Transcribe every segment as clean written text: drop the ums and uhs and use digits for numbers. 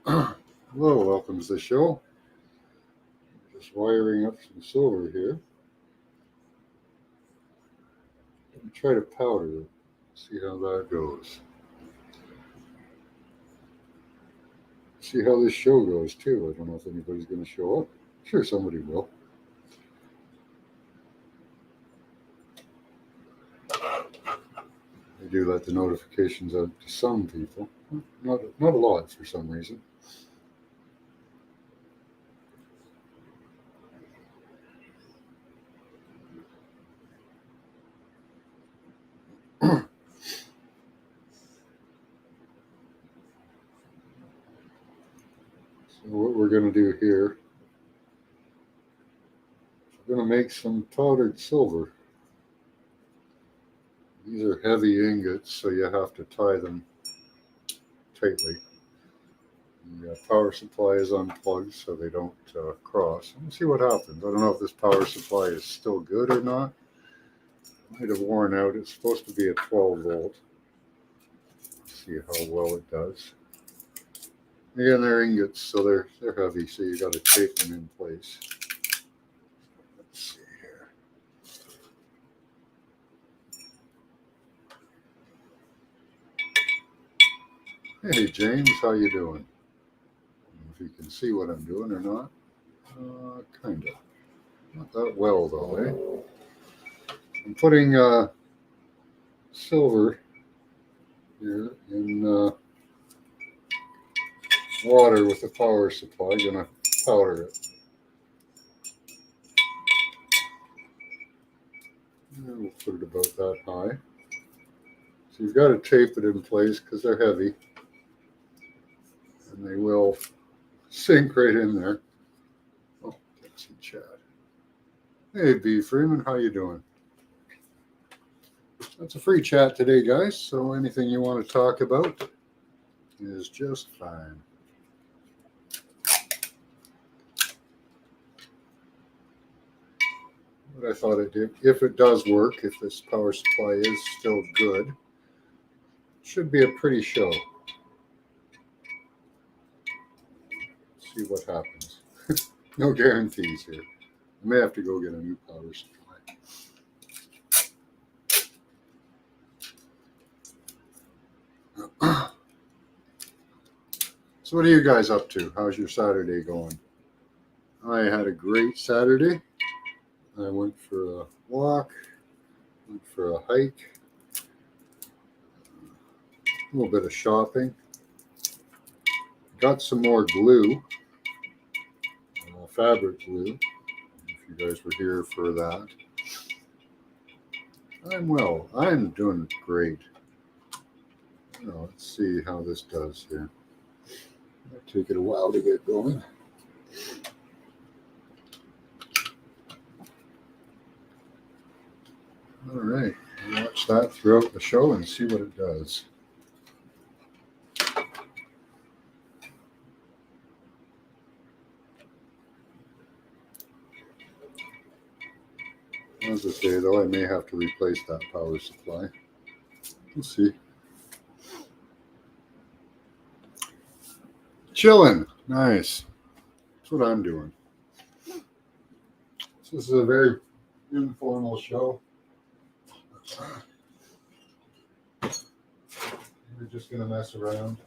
Hello, welcome to the show. Just wiring up some silver here. Let me try to powder it. See how that goes. See how this show goes too. I don't know if anybody's going to show up. Sure, somebody will. I do let the notifications out to some people. Not a lot for some reason. So what we're going to do here, we're going to make some powdered silver. These are heavy ingots, so you have to tie them tightly. The power supply is unplugged so they don't cross. Let's see what happens. I don't know if this power supply is still good or not. It might have worn out. It's supposed to be a 12 volt. Let's see how well it does. Again, they're ingots, so they're heavy, so you got to tape them in place. Let's see here. Hey James, how you doing? I don't know if you can see what I'm doing or not. Kind of. Not that well though, eh? I'm putting silver here in water with the power supply. Gonna powder it. And we'll put it about that high. So you've got to tape it in place because they're heavy, and they will sink right in there. Oh, can't see Chad. Hey, B. Freeman, how you doing? That's a free chat today, guys. So anything you want to talk about is just fine. What I thought it did, if it does work, if this power supply is still good, it should be a pretty show. Let's see what happens. No guarantees here. I may have to go get a new power supply. So what are you guys up to? How's your Saturday going? I had a great Saturday. I went for a walk, went for a hike, a little bit of shopping. Got some more glue, fabric glue, if you guys were here for that. I'm well. I'm doing great. Let's see how this does here. It'll take it a while to get going. All right. Watch that throughout the show and see what it does. As I say, though, I may have to replace that power supply. We'll see. Chilling. Nice. That's what I'm doing. So this is a very informal show. We're just going to mess around.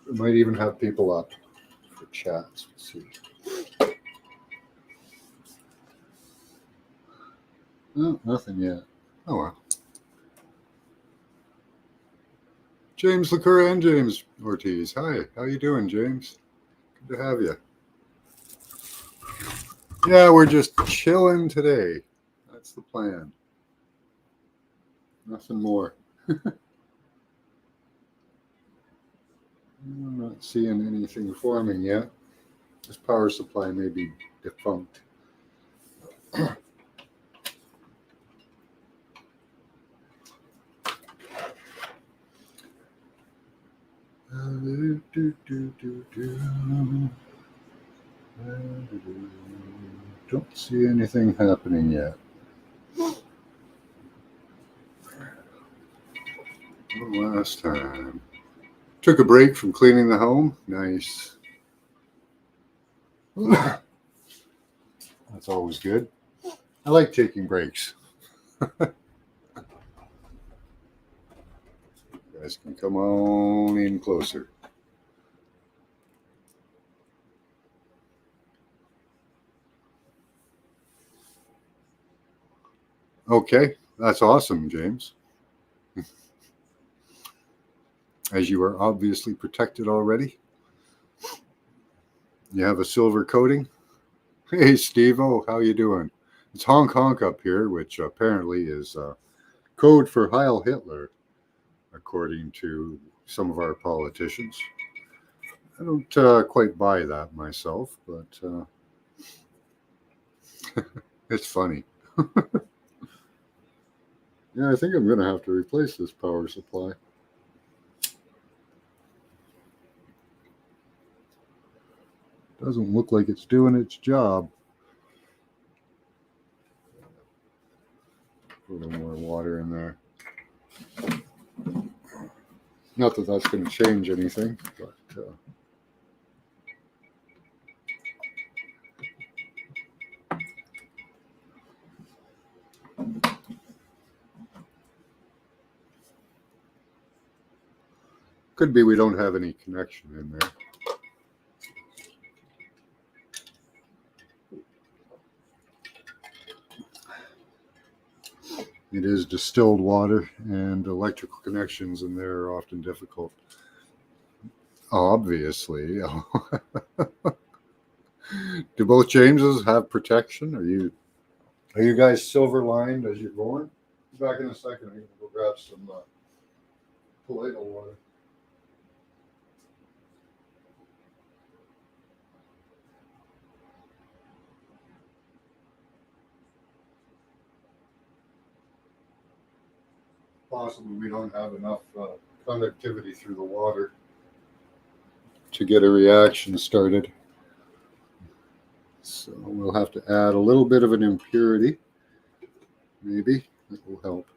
We might even have people up for chats. Let's see. No, nothing yet. Oh well. James LaCour and James Ortiz. Hi, how you doing, James? Good to have you. Yeah, we're just chilling today. That's the plan. Nothing more. I'm not seeing anything forming yet. This power supply may be defunct. Don't see anything happening yet. One last time. Took a break from cleaning the home. Nice. That's always good. I like taking breaks. You guys can come on in closer. Okay, that's awesome, James. As you are obviously protected already. You have a silver coating. Hey, Steve-O, how you doing? It's honk honk up here, which apparently is code for Heil Hitler, according to some of our politicians. I don't quite buy that myself, but it's funny. Yeah, I think I'm going to have to replace this power supply. Doesn't look like it's doing its job. Put a little more water in there. Not that that's going to change anything, but could be we don't have any connection in there. It is distilled water, and electrical connections in there are often difficult. Obviously. Do both Jameses have protection? Are you guys silver lined as you're going? Back in a second. I'm going to go grab some Paleto water. Possibly we don't have enough conductivity through the water to get a reaction started. So we'll have to add a little bit of an impurity. Maybe that will help.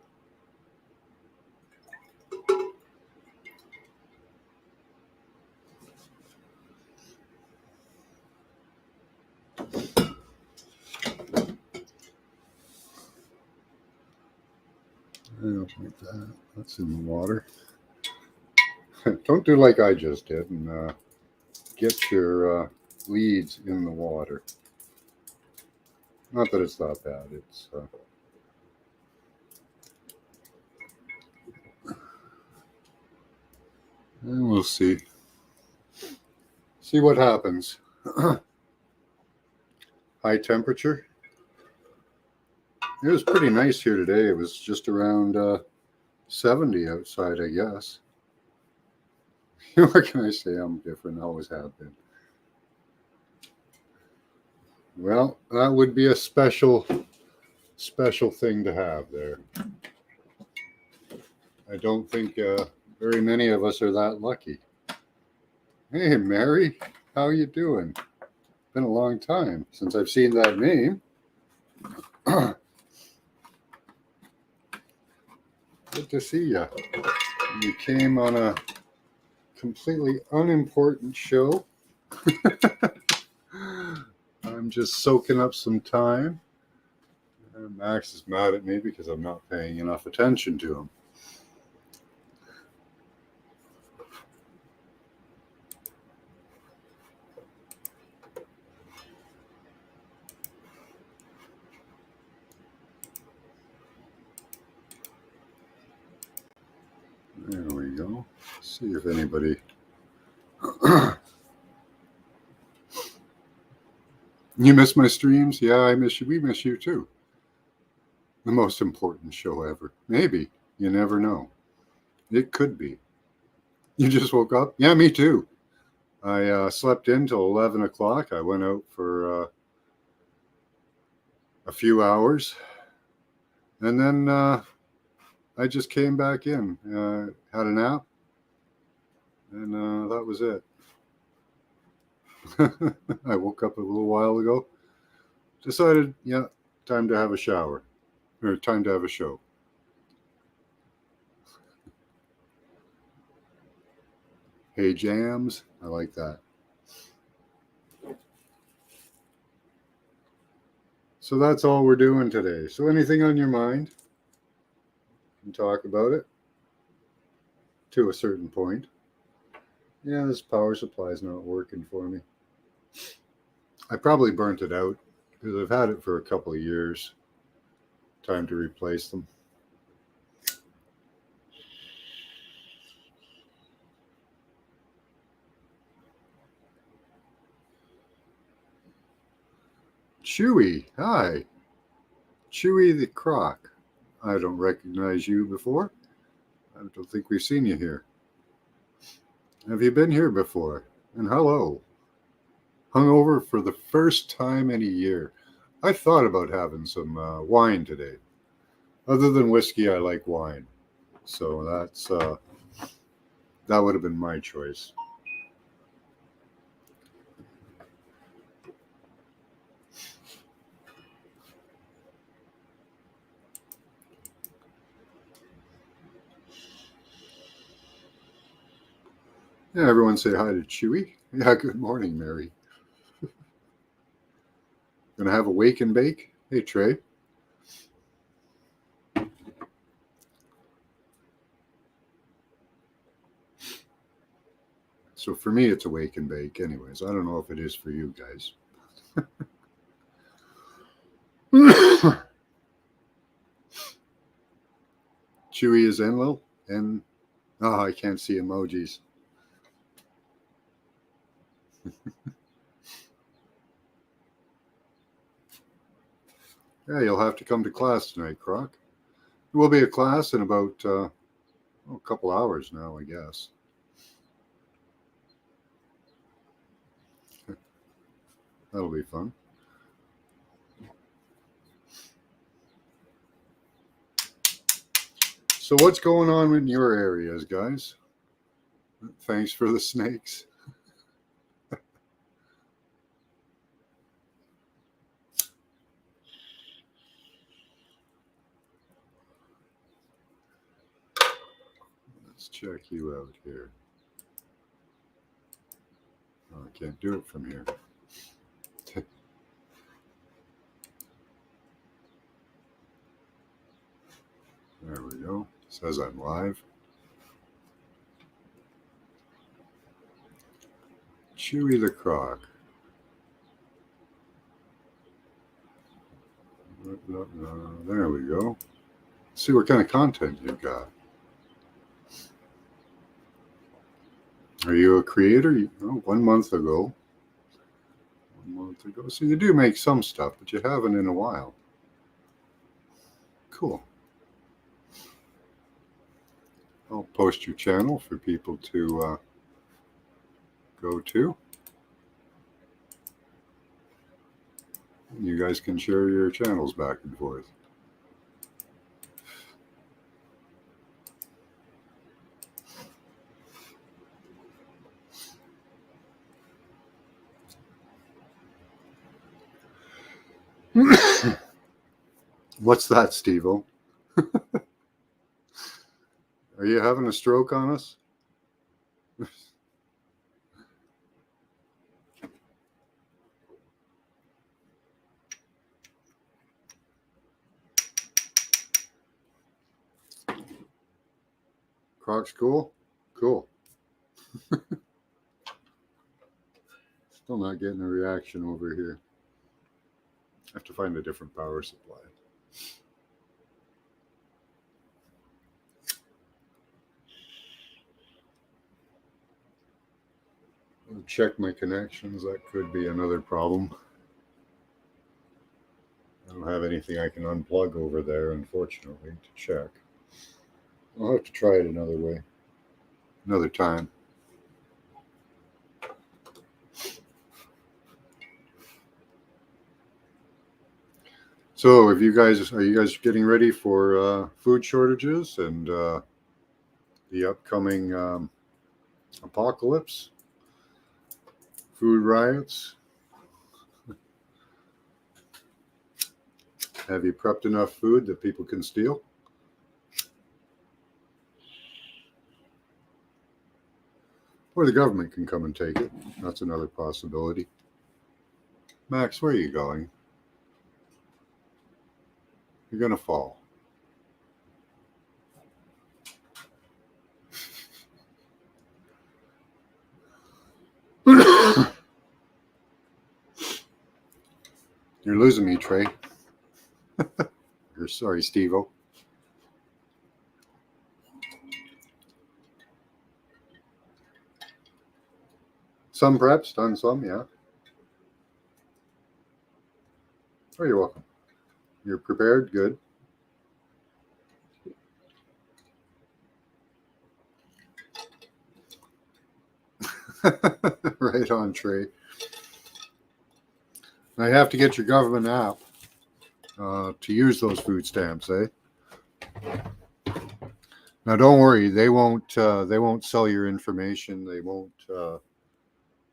I don't like that. That's in the water. Don't do like I just did and get your leads in the water. Not that it's that bad. It's and we'll see. See what happens. High temperature. It was pretty nice here today. It was just around 70 outside, I guess. What can I say? I'm different. I always have been. Well, that would be a special thing to have there. I don't think very many of us are that lucky. Hey, Mary, how you doing? Been a long time since I've seen that name. Good to see you. You came on a completely unimportant show. I'm just soaking up some time. And Max is mad at me because I'm not paying enough attention to him. There we go. See if anybody. You miss my streams? Yeah, I miss you. We miss you too. The most important show ever. Maybe. You never know. It could be. You just woke up? Yeah, me too. I slept in till 11 o'clock. I went out for a few hours. And then I just came back in, had a nap, and that was it. I woke up a little while ago, decided, yeah, time to have a shower, or time to have a show. Hey Jams, I like that. So that's all we're doing today. So anything on your mind? You can talk about it to a certain point. Yeah, this power supply is not working for me. I probably burnt it out because I've had it for a couple of years. Time to replace them. Chewy, hi. Chewy the Croc. I don't recognize you before. I don't think we've seen you here. Have you been here before? And hello. Hungover for the first time in a year. I thought about having some wine today. Other than whiskey, I like wine. So that would have been my choice. Yeah, everyone say hi to Chewy. Yeah, good morning, Mary. Gonna have a wake and bake? Hey, Trey. So for me, it's a wake and bake, anyways. I don't know if it is for you guys. Chewy is Enlil, and I can't see emojis. Yeah, you'll have to come to class tonight, Croc. There will be a class in about a couple hours now, I guess. That'll be fun. So what's going on in your areas, guys? Thanks for the snakes. Let's check you out here. Oh, I can't do it from here. There we go. Says I'm live. Chewy the Croc. There we go. See what kind of content you've got. Are you a creator? Oh, 1 month ago. 1 month ago. So you do make some stuff, but you haven't in a while. Cool. I'll post your channel for people to go to. You guys can share your channels back and forth. What's that, Steve-O? Are you having a stroke on us? Croc's cool? Cool. Still not getting a reaction over here. I have to find a different power supply. I'll check my connections. That could be another problem. I don't have anything I can unplug over there, unfortunately, to check. I'll have to try it another way, another time. So, are you guys getting ready for food shortages and the upcoming apocalypse, food riots? Have you prepped enough food that people can steal? Or the government can come and take it. That's another possibility. Max, where are you going? You're going to fall. You're losing me, Trey. You're sorry, Steve-O. Some preps, done some, yeah. Oh, you're welcome. You're prepared? Good. Right on, Trey. Now you have to get your government app to use those food stamps, eh? Now don't worry, they won't sell your information. They won't.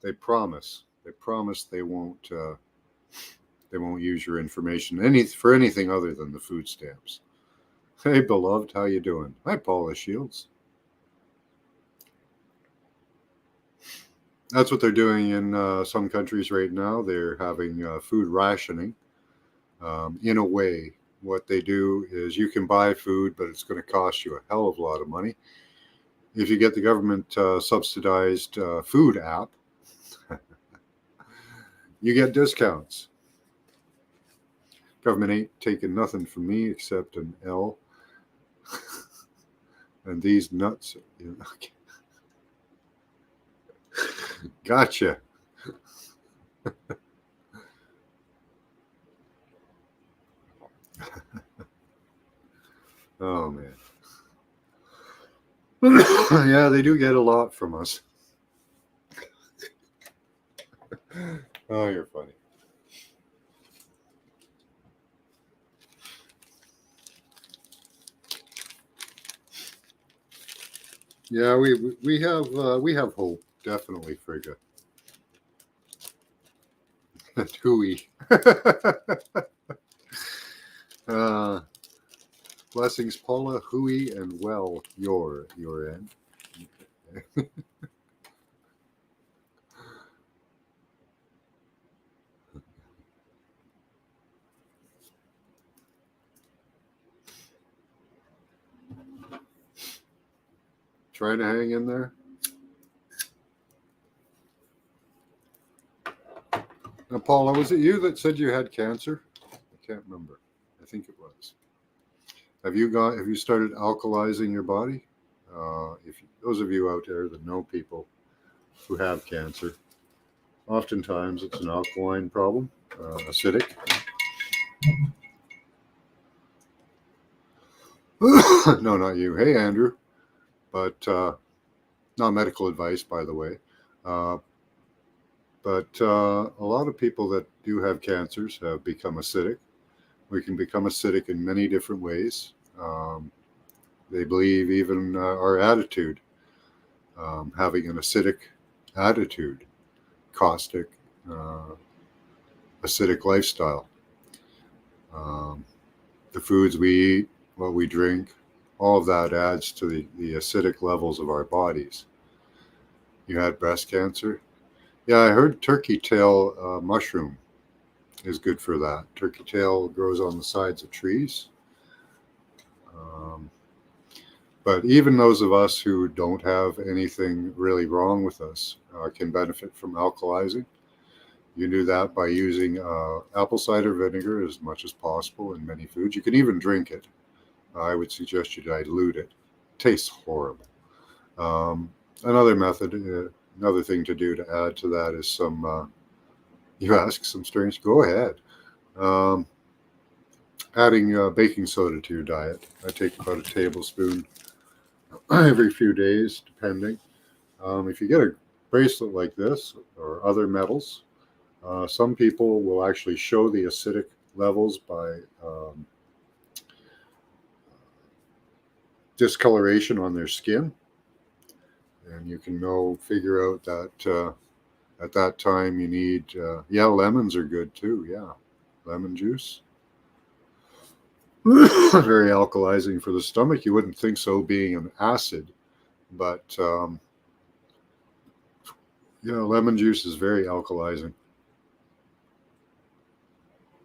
They promise. They promise they won't use your information for anything other than the food stamps. Hey, beloved, how you doing? Hi, Paula Shields. That's what they're doing in some countries right now. They're having food rationing. In a way, what they do is you can buy food, but it's going to cost you a hell of a lot of money. If you get the government subsidized food app, you get discounts. Government ain't taking nothing from me except an L. And these nuts. Okay. Gotcha. Oh, man. Yeah, they do get a lot from us. Oh, you're funny. Yeah, we have hope, definitely, Frigga. Hui. Blessings, Paula, Hui, and well, your end. Trying to hang in there. Now, Paula, was it you that said you had cancer? I can't remember. I think it was. Have you started alkalizing your body? Those of you out there that know people who have cancer, oftentimes it's an alkaline problem, acidic. No, not you. Hey, Andrew. But not medical advice, by the way. But a lot of people that do have cancers have become acidic. We can become acidic in many different ways. They believe even our attitude, having an acidic attitude, caustic, acidic lifestyle. The foods we eat, what we drink, all of that adds to the acidic levels of our bodies. You had breast cancer? Yeah, I heard turkey tail mushroom is good for that. Turkey tail grows on the sides of trees. But even those of us who don't have anything really wrong with us can benefit from alkalizing. You can do that by using apple cider vinegar as much as possible in many foods. You can even drink it. I would suggest you dilute it. It tastes horrible. Another thing to do to add to that is you ask some strange, go ahead. Adding baking soda to your diet. I take about a tablespoon every few days, depending. If you get a bracelet like this or other metals, some people will actually show the acidic levels by discoloration on their skin. And you can figure out that at that time you need, lemons are good too. Yeah, lemon juice. Very alkalizing for the stomach. You wouldn't think so being an acid, but Yeah, lemon juice is very alkalizing.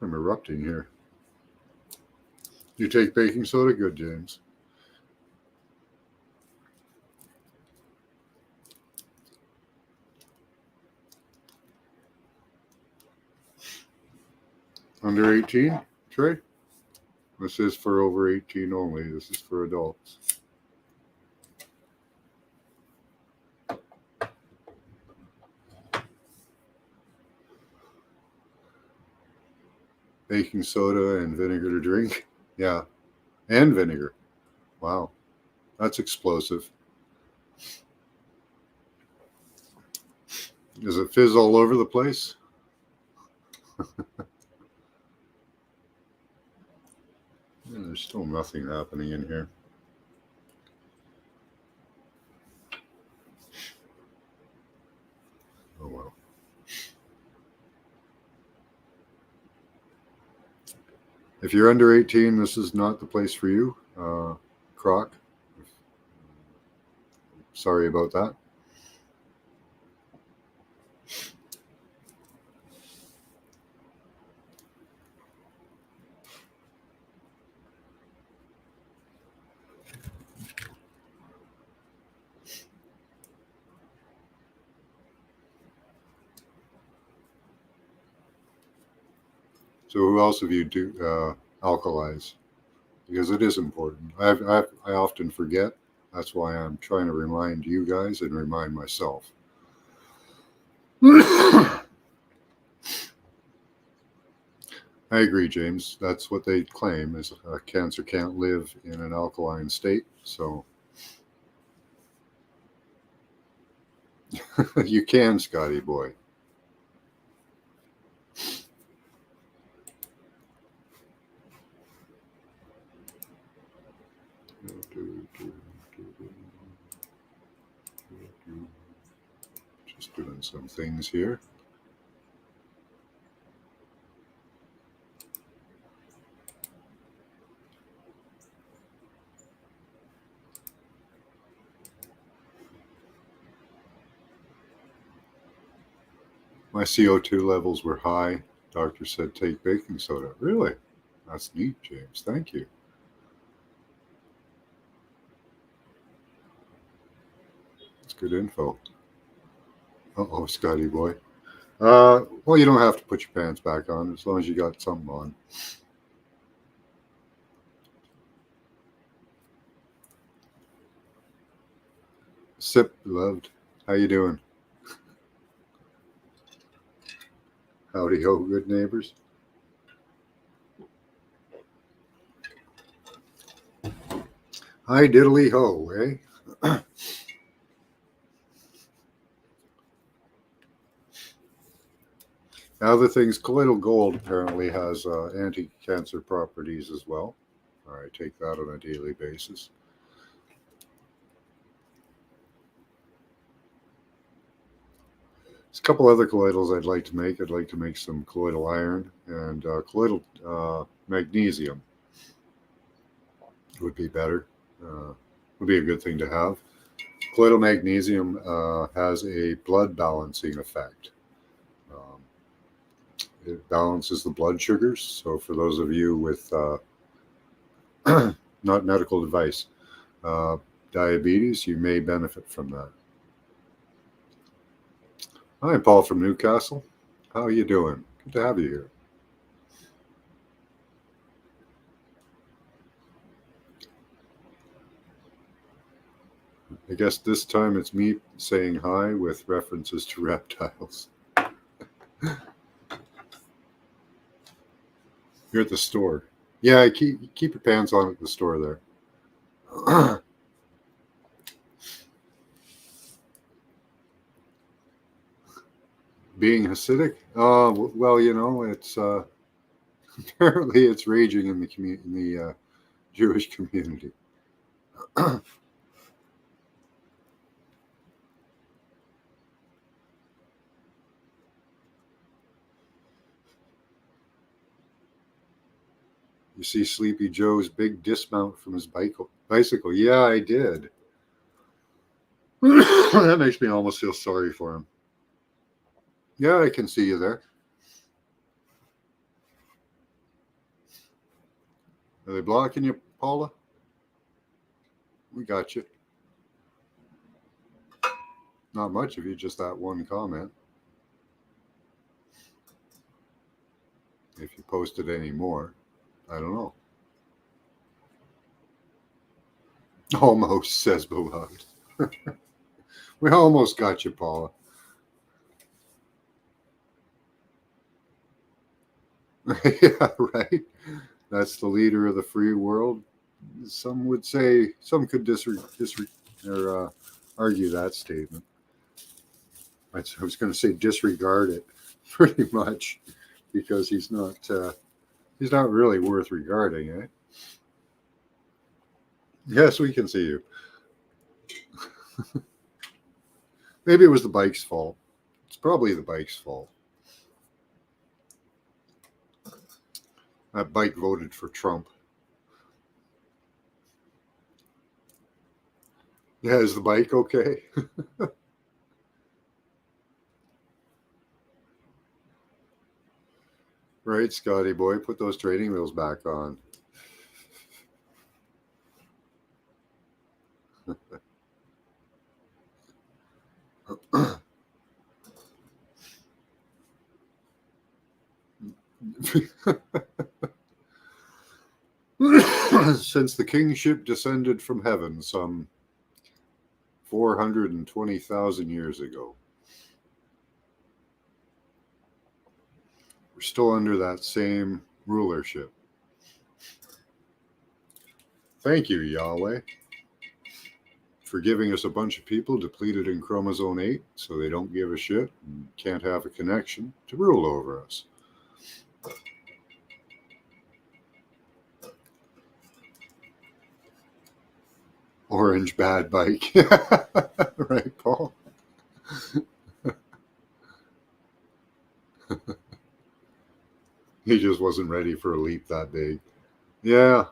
I'm erupting here. You take baking soda? Good, James. Under 18, Trey? This is for over 18 only. This is for adults. Baking soda and vinegar to drink? Yeah. And vinegar. Wow. That's explosive. Does it fizz all over the place? There's still nothing happening in here. Oh well. If you're under 18, this is not the place for you. Croc. Sorry about that. So who else of you do alkalize? Because it is important. I often forget. That's why I'm trying to remind you guys and remind myself. I agree, James. That's what they claim is cancer can't live in an alkaline state. So you can, Scotty boy. Just doing some things here. My CO2 levels were high. Doctor said take baking soda. Really? That's neat, James. Thank you. That's good info. Uh-oh, Scotty boy. Well, you don't have to put your pants back on as long as you got something on. Sip, beloved. How you doing? Howdy ho, good neighbors. Hi diddly ho, eh? Other things, colloidal gold apparently has anti-cancer properties as well. I take that on a daily basis. There's a couple other colloidals I'd like to make. I'd like to make some colloidal iron and colloidal magnesium would be better. Would be a good thing to have. Colloidal magnesium has a blood balancing effect. It balances the blood sugars. So for those of you with not medical advice, diabetes, you may benefit from that. Hi, Paul from Newcastle. How are you doing? Good to have you here. I guess this time it's me saying hi with references to reptiles. You're at the store. Yeah, keep your pants on at the store there. Being Hasidic? Well, you know, it's apparently it's raging in the Jewish community. You see Sleepy Joe's big dismount from his bicycle. Yeah, I did. That makes me almost feel sorry for him. Yeah, I can see you there. Are they blocking you, Paula? We got you. Not much of you, just that one comment. If you posted any more, I don't know. Almost, says Beloved. We almost got you, Paula. Yeah, right. That's the leader of the free world. Some would say, some could argue that statement. I was going to say disregard it, pretty much, because he's not really worth regarding, eh? Yes, we can see you. Maybe it was the bike's fault. It's probably the bike's fault. That bike voted for Trump. Yeah, is the bike okay? Right, Scotty boy, put those training wheels back on. Since the kingship descended from heaven some 420,000 years ago, we're still under that same rulership. Thank you, Yahweh, for giving us a bunch of people depleted in chromosome 8 so they don't give a shit and can't have a connection to rule over us. Orange bad bike. Right, Paul? He just wasn't ready for a leap that big. Yeah.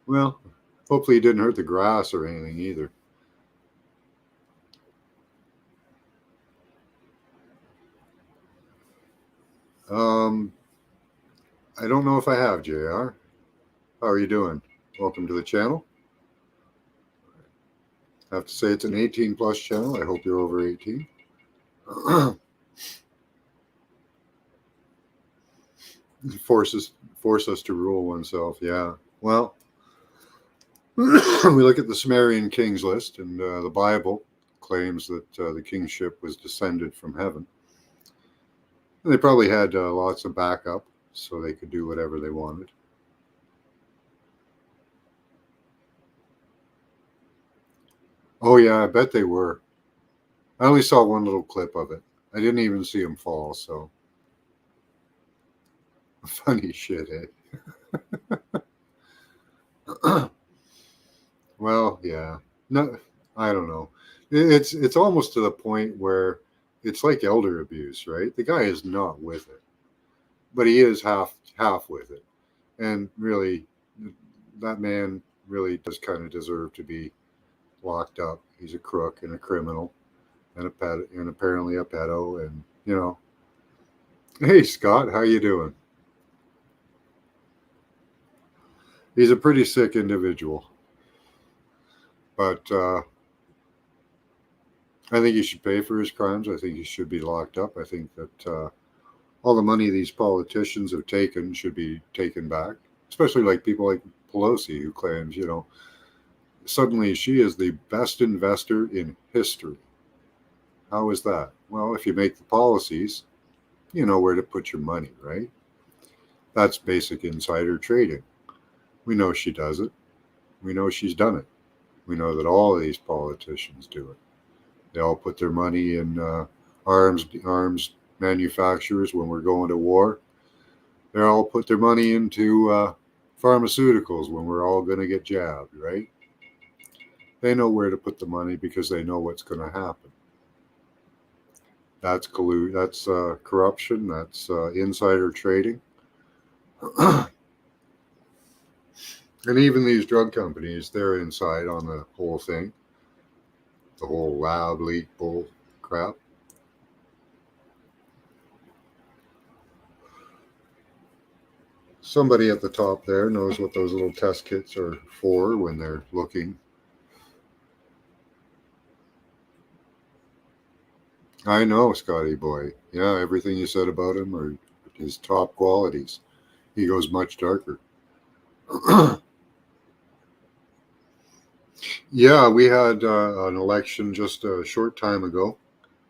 Well, hopefully he didn't hurt the grass or anything either. I don't know if I have, JR. How are you doing? Welcome to the channel. I have to say it's an 18 plus channel. I hope you're over 18. Force us to rule oneself. Yeah. Well, we look at the Sumerian kings list, and the Bible claims that the kingship was descended from heaven. And they probably had lots of backup, so they could do whatever they wanted. Oh yeah, I bet they were. I only saw one little clip of it. I didn't even see him fall, so funny shit, eh? Well, yeah. No, I don't know. It's almost to the point where it's like elder abuse, right? The guy is not with it, but he is half with it, and really, that man really does kind of deserve to be locked up. He's a crook and a criminal, and a pet, and apparently a pedo, and you know. Hey, Scott, how you doing? He's a pretty sick individual, but I think he should pay for his crimes. I think he should be locked up. I think that all the money these politicians have taken should be taken back, especially like people like Pelosi, who claims, suddenly she is the best investor in history. How is that? Well, if you make the policies, you know where to put your money, right? That's basic insider trading. We know she does it. We know she's done it. We know that all of these politicians do it. They all put their money in arms manufacturers when we're going to war. They all put their money into pharmaceuticals when we're all going to get jabbed, right? They know where to put the money because they know what's going to happen. That's corruption. That's insider trading. And even these drug companies, they're inside on the whole thing. The whole lab leak bull crap. somebody at the top there knows what those little test kits are for when they're looking. I know, Scotty boy. Yeah, everything you said about him are his top qualities. He goes much darker. Yeah, we had an election just a short time ago,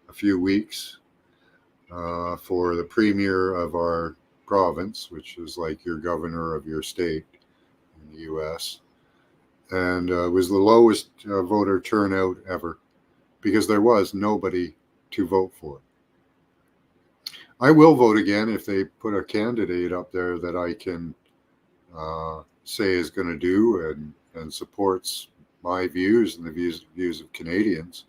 a few weeks, for the premier of our province, which is like your governor of your state in the U.S. And it was the lowest voter turnout ever because there was nobody to vote for. I will vote again if they put a candidate up there that I can say is going to do and supports my views and the views of Canadians.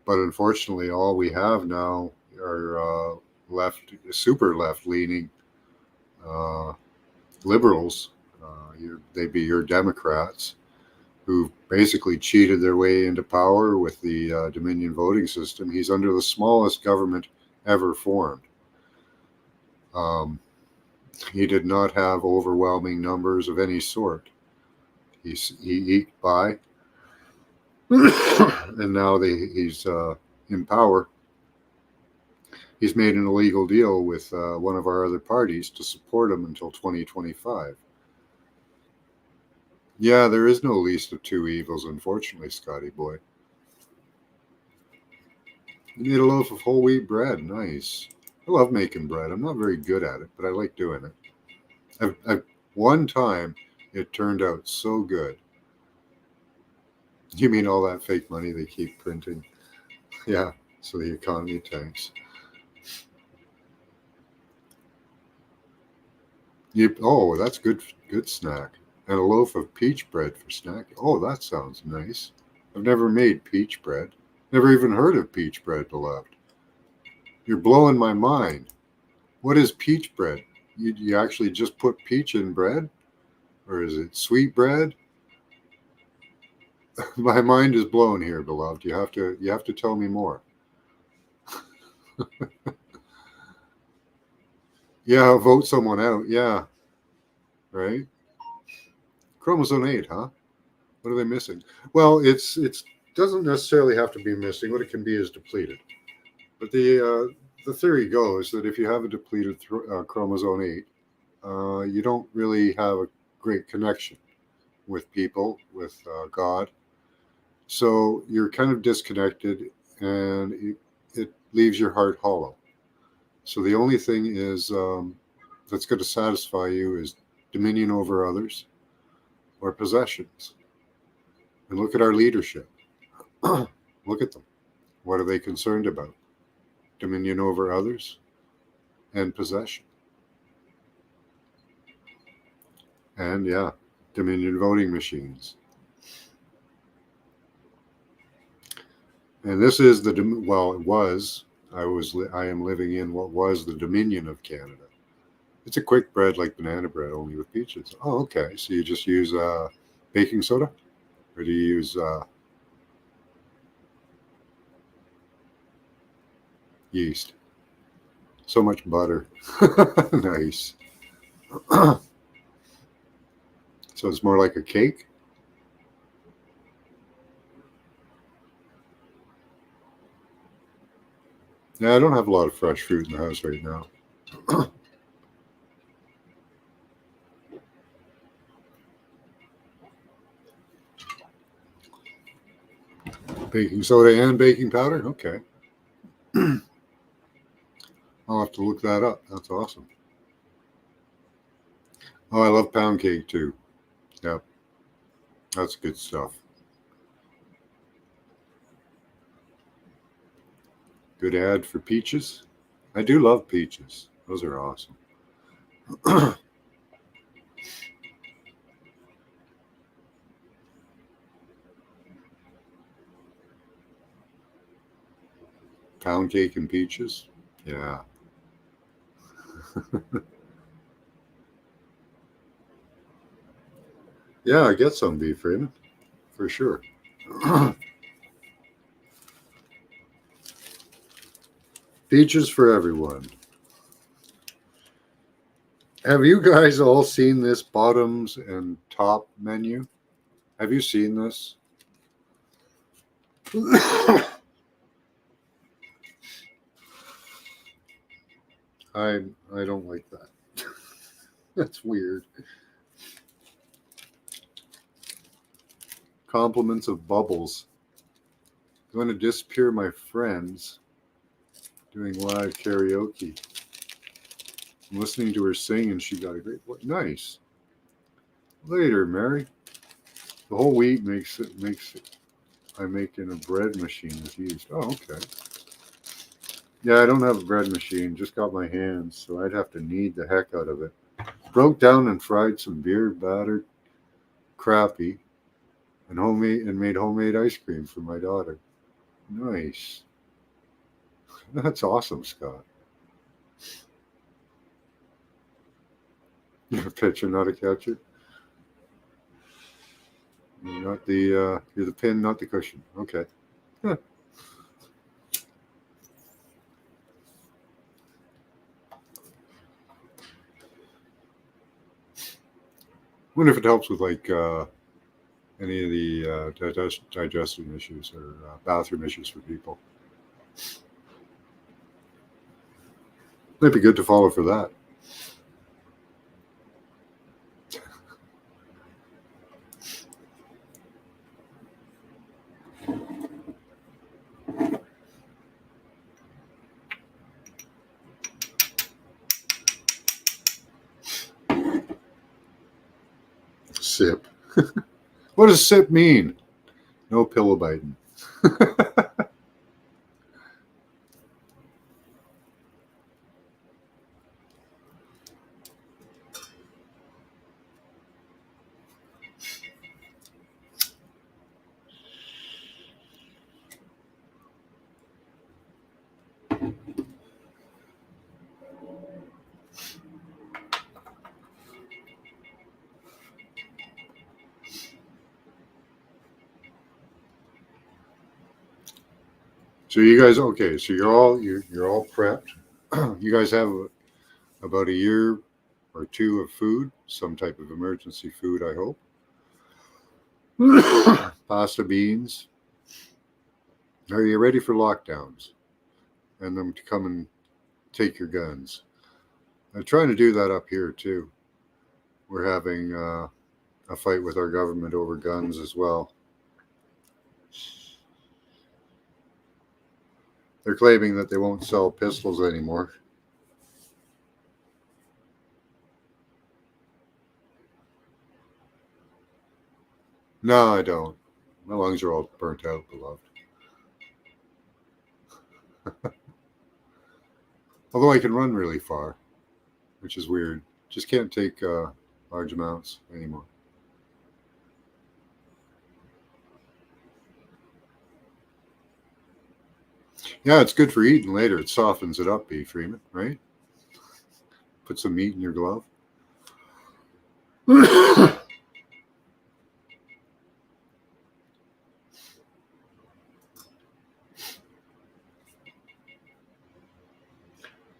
But unfortunately, all we have now are super left leaning liberals. They'd be your Democrats who basically cheated their way into power with the Dominion voting system. He's under the smallest government ever formed. He did not have overwhelming numbers of any sort. He eked by, and now he's in power. He's made an illegal deal with one of our other parties to support him until 2025. Yeah, there is no least of two evils, unfortunately, Scotty boy. You made a loaf of whole wheat bread. Nice. I love making bread. I'm not very good at it, but I like doing it. One time it turned out so good. You mean all that fake money they keep printing? Yeah, so the economy tanks. Oh, that's good snack. And a loaf of peach bread for snack. Oh, that sounds nice. I've never made peach bread. Never even heard of peach bread, beloved. You're blowing my mind. What is peach bread? You actually just put peach in bread? Or is it sweet bread? My mind is blown here, beloved. You have to tell me more. Yeah, vote someone out. Yeah. Right? Chromosome 8, huh? What are they missing? Well, it's doesn't necessarily have to be missing. What it can be is depleted. But the theory goes that if you have a depleted chromosome 8, you don't really have a great connection with people, with God. So you're kind of disconnected, and it leaves your heart hollow. So the only thing is that's going to satisfy you is dominion over others or possessions. And look at our leadership. Look at them. What are they concerned about? Dominion over others and possession. And yeah, Dominion voting machines. And this is it was. I am living in what was the Dominion of Canada. It's a quick bread like banana bread, only with peaches. Oh, okay. So you just use baking soda, or do you use yeast? So much butter. Nice. So it's more like a cake. Yeah, I don't have a lot of fresh fruit in the house right now. Baking soda and baking powder? Okay. I'll have to look that up. That's awesome. Oh, I love pound cake too. Yep. That's good stuff. Good ad for peaches. I do love peaches. Those are awesome. Pound cake and peaches. Yeah. Yeah, I get some beef, Raymond. For sure. Peaches for everyone. Have you guys all seen this bottoms and top menu? Have you seen this? I I don't like that. That's weird. Compliments of bubbles. Going to disappear my friends doing live karaoke. I'm listening to her sing and she got a great voice. Nice. Later, Mary. The whole wheat makes it. I make in a bread machine is used. Oh, okay. Yeah, I don't have a bread machine. Just got my hands, so I'd have to knead the heck out of it. Broke down and fried some beer battered crappie and made homemade ice cream for my daughter. Nice. That's awesome, Scott. You're a pitcher, not a catcher. You're not the you're the pin, not the cushion. Okay. Huh. Wonder if it helps with like any of the digestion issues or bathroom issues for people. Might be good to follow for that. Sip. What does sip mean? No pillow biting. So you guys, okay? So you're all prepped. You guys have about a year or two of food, some type of emergency food, I hope. Pasta, beans. Are you ready for lockdowns and them to come and take your guns? I'm trying to do that up here too. We're having a fight with our government over guns as well. They're claiming that they won't sell pistols anymore. No, I don't. My lungs are all burnt out, beloved. Although I can run really far, which is weird. Just can't take large amounts anymore. Yeah, it's good for eating later. It softens it up, B. Freeman, right? Put some meat in your glove.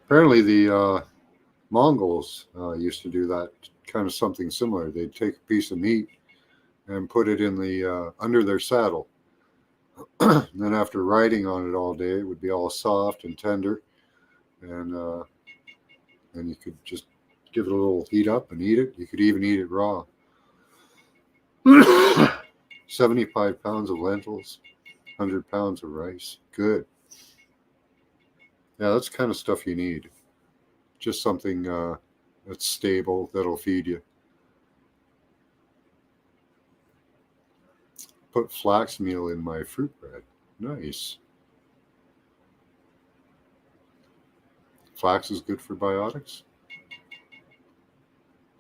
Apparently, the Mongols used to do that kind of something similar. They'd take a piece of meat and put it in the under their saddle. And then after riding on it all day, it would be all soft and tender, and you could just give it a little heat up and eat it. You could even eat it raw. 75 pounds of lentils, 100 pounds of rice. Good. Yeah, that's the kind of stuff you need. Just something that's stable, that'll feed you. Put flax meal in my fruit bread. Nice. Flax is good for biotics.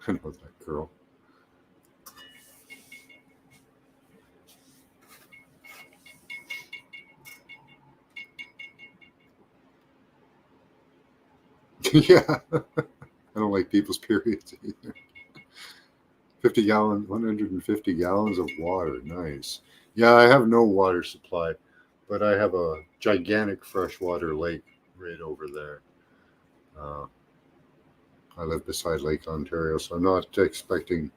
I know that girl. Yeah. I don't like people's periods either. 150 gallons of water. Nice. Yeah, I have no water supply, but I have a gigantic freshwater lake right over there. Uh, I live beside Lake Ontario, so I'm not expecting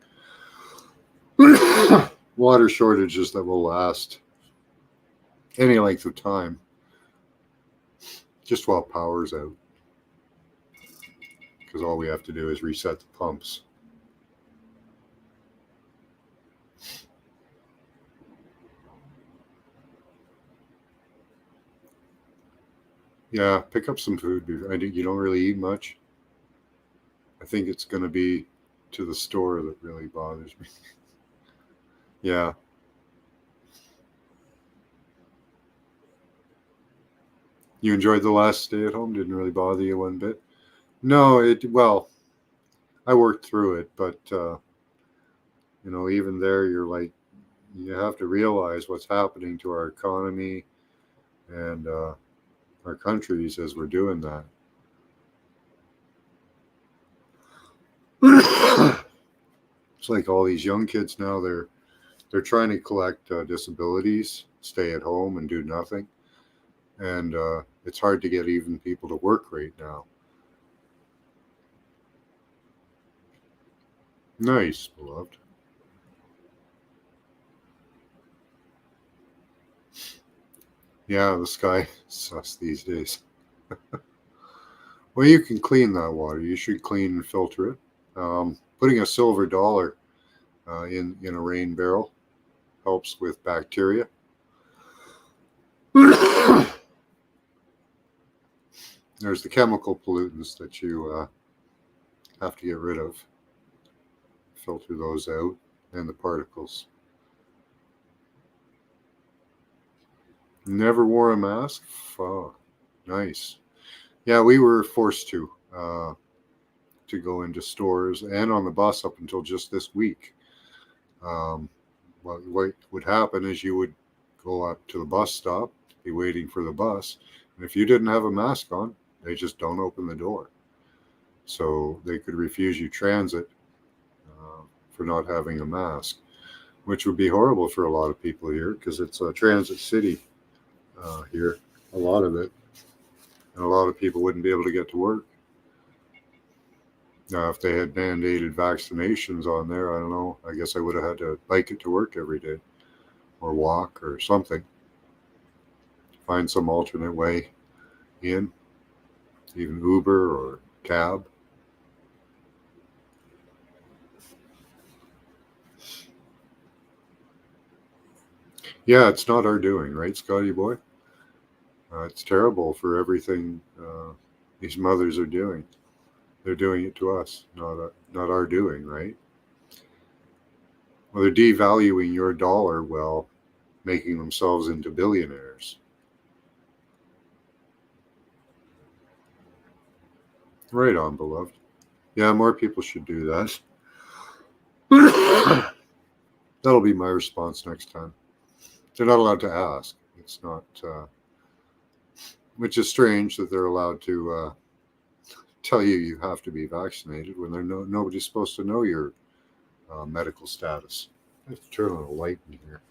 water shortages that will last any length of time, just while power's out, because all we have to do is reset the pumps. Yeah, pick up some food. You don't really eat much. I think it's going to be to the store that really bothers me. Yeah. You enjoyed the last stay at home? Didn't really bother you one bit? No, well, I worked through it, but even there, you're like, you have to realize what's happening to our economy and our countries as we're doing that. It's like all these young kids now, they're trying to collect disabilities, stay at home and do nothing. And it's hard to get even people to work right now. Nice, beloved. Yeah, the sky sucks these days. Well, you can clean that water. You should clean and filter it. Putting a silver dollar in a rain barrel helps with bacteria. There's the chemical pollutants that you have to get rid of. Filter those out, and the particles. Never wore a mask? Oh, nice. Yeah, we were forced to go into stores and on the bus up until just this week. What would happen is you would go up to the bus stop, be waiting for the bus, and if you didn't have a mask on, they just don't open the door. So they could refuse you transit for not having a mask, which would be horrible for a lot of people here because it's a transit city here, a lot of it, and a lot of people wouldn't be able to get to work. Now, if they had mandated vaccinations on there, I don't know. I guess I would have had to bike it to work every day or walk or something. Find some alternate way in, even Uber or cab. Yeah, it's not our doing, right, Scotty boy? It's terrible for everything these mothers are doing. They're doing it to us, not our doing, right? Well, they're devaluing your dollar while making themselves into billionaires. Right on, beloved. Yeah, more people should do that. That'll be my response next time. They're not allowed to ask. It's not, which is strange that they're allowed to tell you have to be vaccinated when nobody's supposed to know your medical status. I have to turn on a light in here.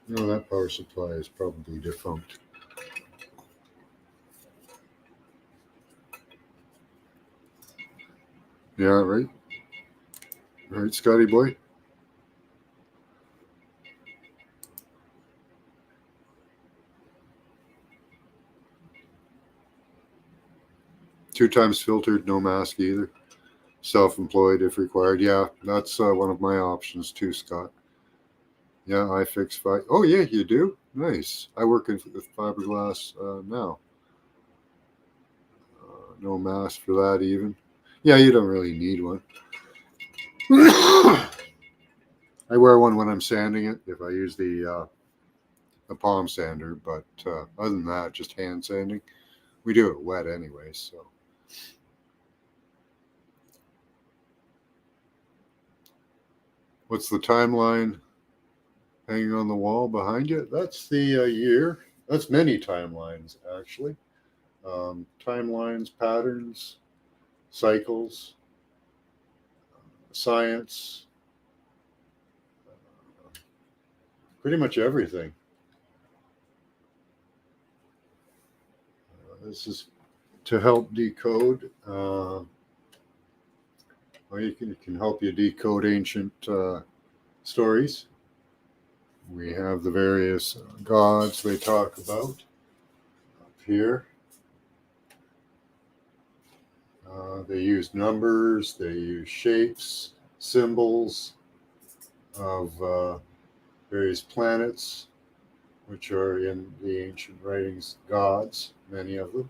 No, that power supply is probably defunct. Yeah, right? Right, Scotty boy? Two times filtered, no mask either. Self-employed if required. Yeah, that's one of my options too, Scott. Yeah, I fix fiber. Oh, yeah, you do? Nice. I work with fiberglass now. No mask for that even. Yeah, you don't really need one. I wear one when I'm sanding it if I use the palm sander, but other than that, just hand sanding. We do it wet anyway, so. What's the timeline hanging on the wall behind you? That's the year. That's many timelines, actually. Timelines, patterns, cycles. science, pretty much everything. This is to help decode. Well, it can help you decode ancient stories. We have the various gods they talk about up here. They use numbers, they use shapes, symbols of various planets, which are in the ancient writings gods, many of them.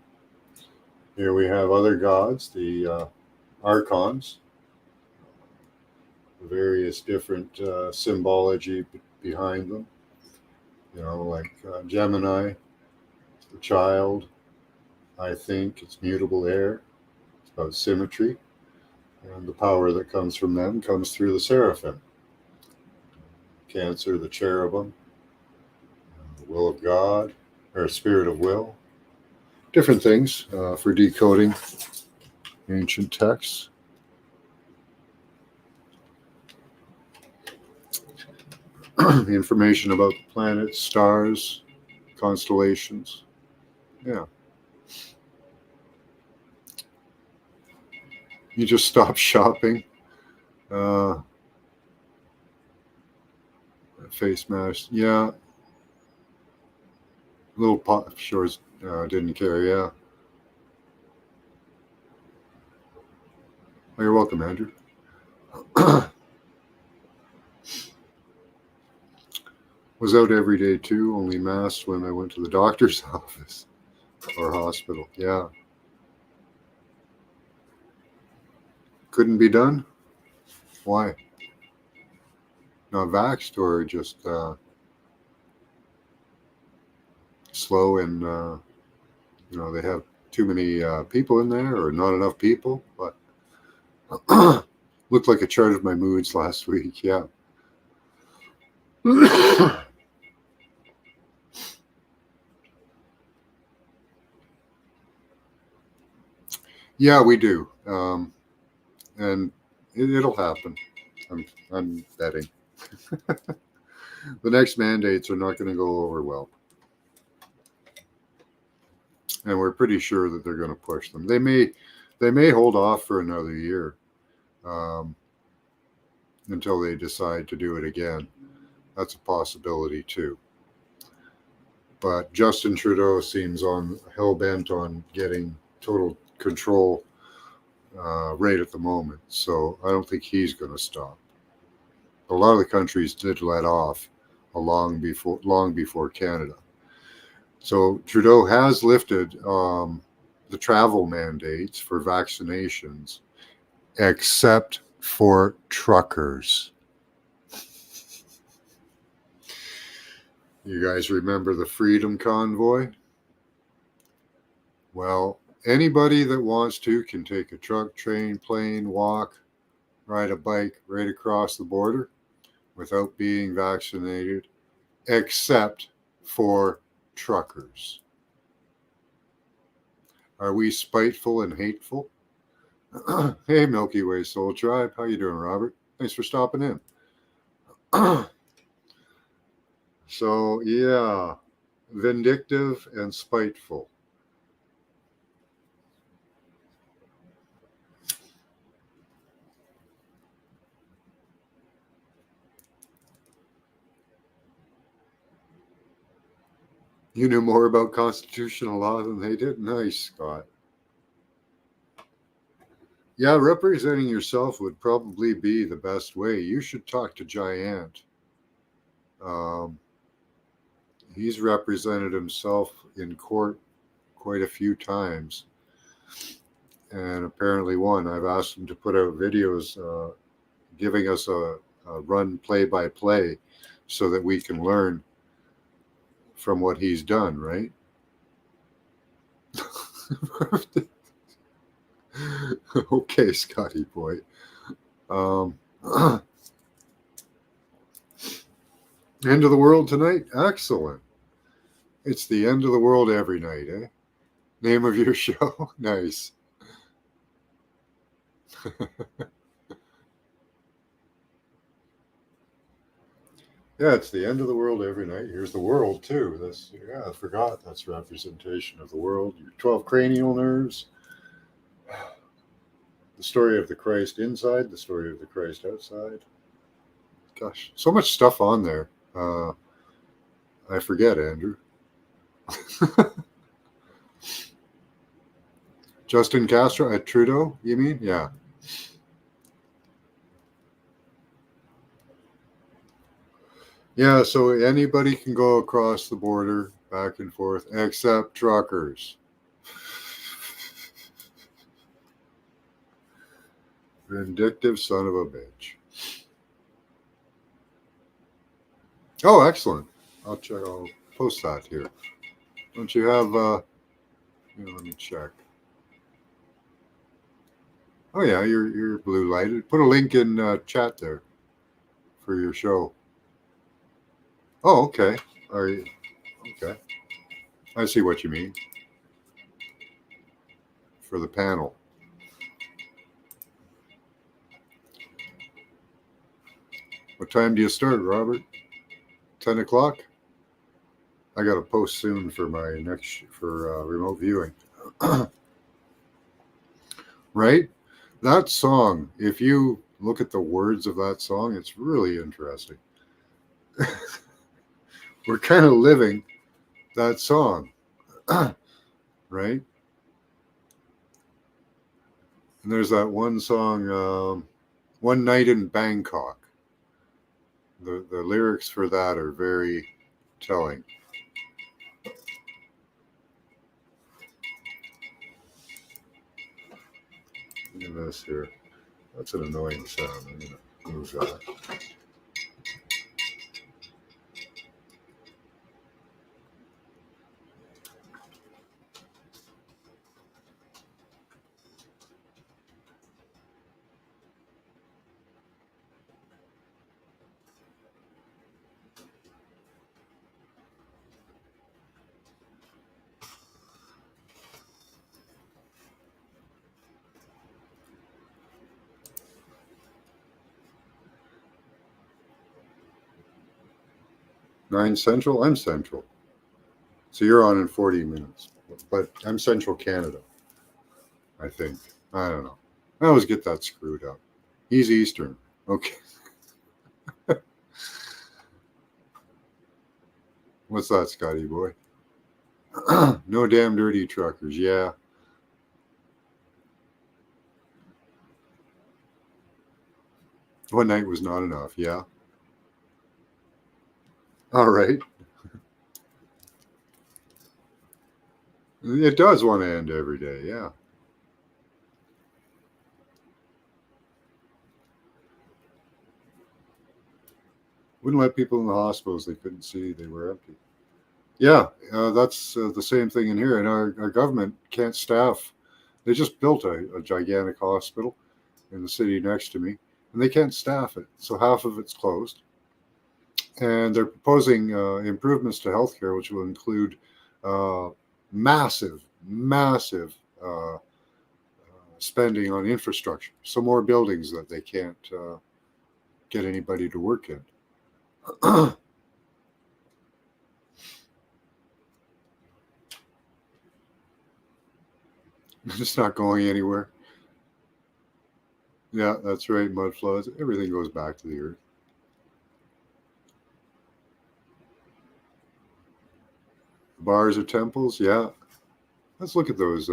Here we have other gods, the archons, the various different symbology behind them. You know, like Gemini, the child, I think it's mutable air, it's about symmetry, and the power that comes from them comes through the seraphim. Cancer, the cherubim, the will of God, or spirit of will. Different things for decoding ancient texts. The information about the planets, stars, constellations. Yeah. You just stop shopping. Face mask. Yeah. Little pop shores didn't care. Yeah. Oh, you're welcome, Andrew. Was out every day too, only masked when I went to the doctor's office or hospital. Yeah. Couldn't be done? Why? Not vaxxed or just slow and, they have too many people in there or not enough people? But looked like a chart of my moods last week. Yeah. Yeah, we do. And it'll happen. I'm betting. The next mandates are not going to go over well. And we're pretty sure that they're going to push them. They may hold off for another year until they decide to do it again. That's a possibility too. But Justin Trudeau seems hell-bent on getting total control right at the moment. So I don't think he's going to stop. A lot of the countries did let off long before Canada. So Trudeau has lifted the travel mandates for vaccinations, except for truckers. You guys remember the Freedom Convoy? Well, anybody that wants to can take a truck, train, plane, walk, ride a bike right across the border without being vaccinated, except for truckers. Are we spiteful and hateful? Hey, Milky Way Soul Tribe. How you doing, Robert? Thanks for stopping in. So, yeah, vindictive and spiteful. You knew more about constitutional law than they did? Nice, Scott. Yeah, representing yourself would probably be the best way. You should talk to Giant. He's represented himself in court quite a few times and apparently won. I've asked him to put out videos giving us a run play-by-play so that we can learn from what he's done, right? Okay, Scotty boy. End of the world tonight? Excellent. It's the end of the world every night, eh? Name of your show? Nice. Yeah, it's the end of the world every night. Here's the world too. That's yeah, I forgot. That's representation of the world. Your 12 cranial nerves. The story of the Christ inside. The story of the Christ outside. Gosh, so much stuff on there. I forget, Andrew. Justin Castro at Trudeau. You mean? Yeah. Yeah. So anybody can go across the border back and forth, except truckers. Vindictive son of a bitch. Oh, excellent. I'll check. I'll post that here. Don't you have? Let me check. Oh yeah, you're blue lighted. Put a link in chat there for your show. Oh, okay. Are you okay? I see what you mean. For the panel. What time do you start, Robert? 10 o'clock. I got to post soon for my next for remote viewing. Right? That song. If you look at the words of that song, it's really interesting. We're kind of living that song, right? And there's that one song, "One Night in Bangkok." The lyrics for that are very telling. Look at this here. That's an annoying sound. I'm going to move that. Nine Central. I'm Central. So you're on in 40 minutes. But I'm Central Canada, I think. I don't know. I always get that screwed up. He's Eastern. Okay. What's that, Scotty boy? No damn dirty truckers. Yeah. One night was not enough. Yeah. All right. It does want to end every day. Yeah. Wouldn't let people in the hospitals. They couldn't see. They were empty. Yeah. That's the same thing in here. And our government can't staff. They just built a gigantic hospital in the city next to me, and they can't staff it. So half of it's closed. And they're proposing improvements to healthcare, which will include uh, massive spending on infrastructure. So more buildings that they can't get anybody to work in. It's not going anywhere. Yeah, that's right. Mud floods. Everything goes back to the earth. Bars or temples. Yeah. Let's look at those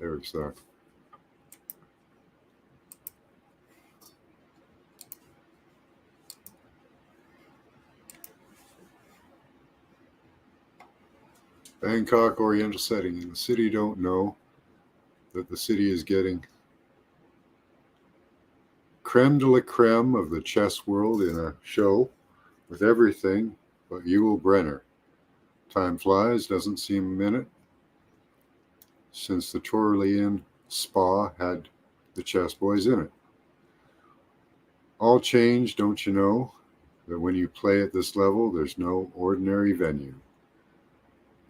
lyrics there. Bangkok Oriental setting. In the city don't know that the city is getting creme de la creme of the chess world in a show with everything but Yul Brenner. Time flies, doesn't seem a minute since the Torleon Spa had the chess boys in it. All change, don't you know, that when you play at this level, there's no ordinary venue.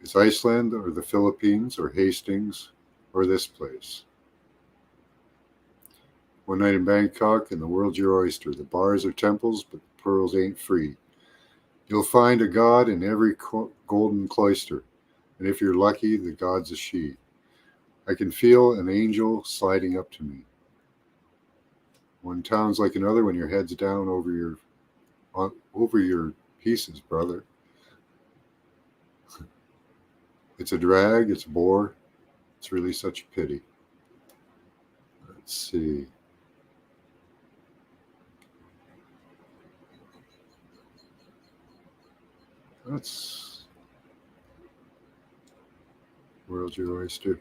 It's Iceland or the Philippines or Hastings or this place. One night in Bangkok and the world's your oyster. The bars are temples, but the pearls ain't free. You'll find a god in every golden cloister, and if you're lucky, the god's a she. I can feel an angel sliding up to me. One town's like another when your head's down over your pieces, brother. It's a drag, it's a bore. It's really such a pity. Let's see. That's World's Your Oyster.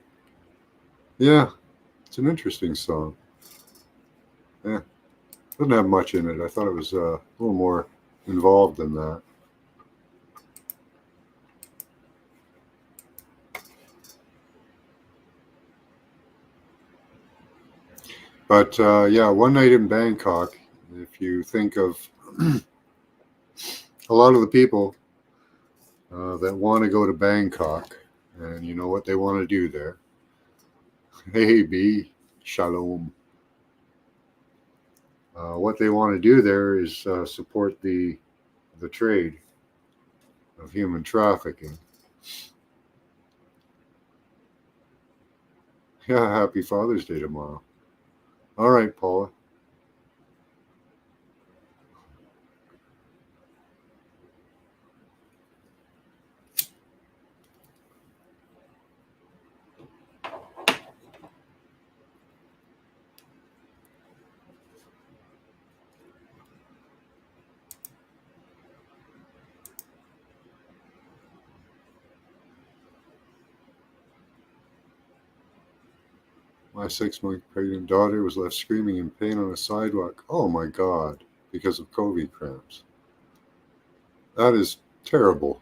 Yeah, it's an interesting song. Yeah, doesn't have much in it. I thought it was a little more involved than that. But yeah, One Night in Bangkok, if you think of a lot of the people that want to go to Bangkok, and you know what they want to do there. Hey, B, shalom. What they want to do there is support the trade of human trafficking. Yeah, happy Father's Day tomorrow. All right, Paula. My 6 month pregnant daughter was left screaming in pain on a sidewalk. Oh my God, because of COVID cramps. That is terrible.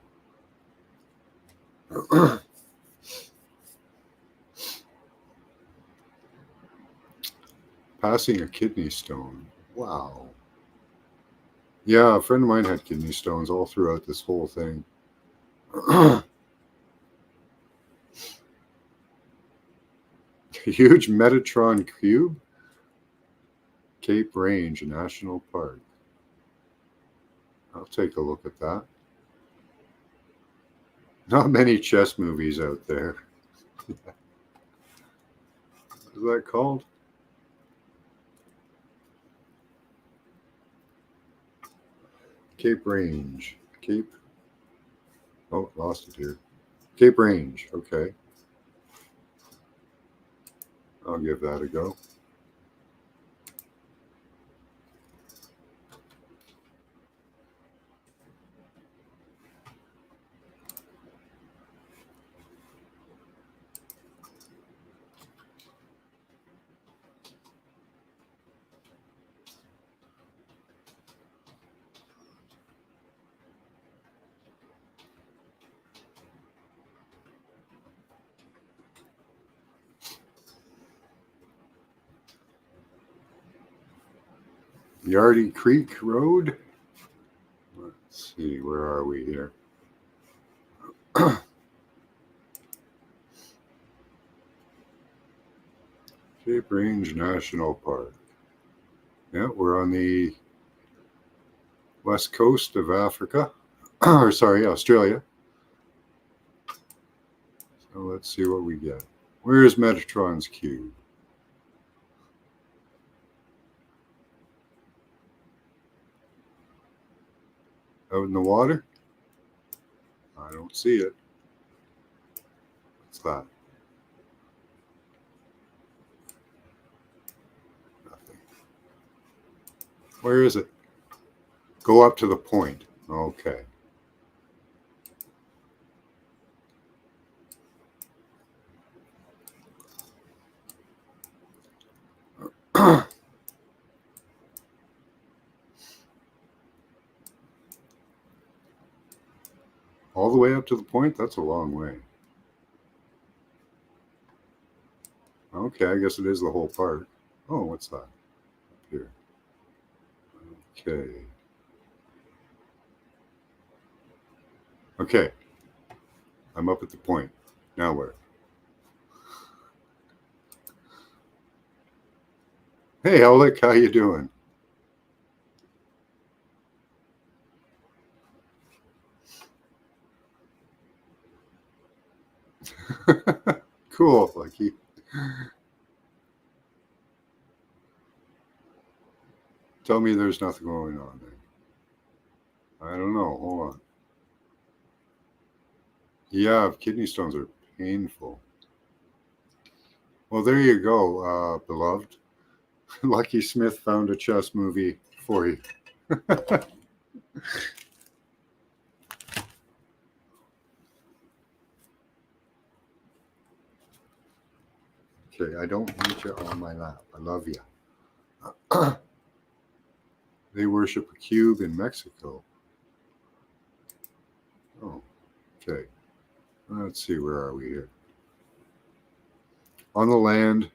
Passing a kidney stone. Wow. Yeah, a friend of mine had kidney stones all throughout this whole thing. A huge Metatron cube? Cape Range National Park. I'll take a look at that. Not many chess movies out there. What is that called? Cape Range. Cape. Oh, lost it here. Cape Range. Okay. I'll give that a go. Yardy Creek Road. Let's see, where are we here? Cape Range National Park. Yeah, we're on the west coast of Africa. Or sorry, Australia. So let's see what we get. Where is Metatron's cube? Out in the water? I don't see it. What's that? Nothing. Where is it? Go up to the point. Okay. All the way up to the point? That's a long way. Okay, I guess it is the whole park. Oh, what's that? Up here. Okay. Okay. I'm up at the point. Now where? Hey, Alec, how you doing? Cool, Lucky. Tell me there's nothing going on there. I don't know. Hold on. Yeah, kidney stones are painful. Well, there you go, beloved. Lucky Smith found a chess movie for you. Okay, I don't need you on my lap. I love you. They worship a cube in Mexico. Oh, okay. Let's see, where are we here? On the land,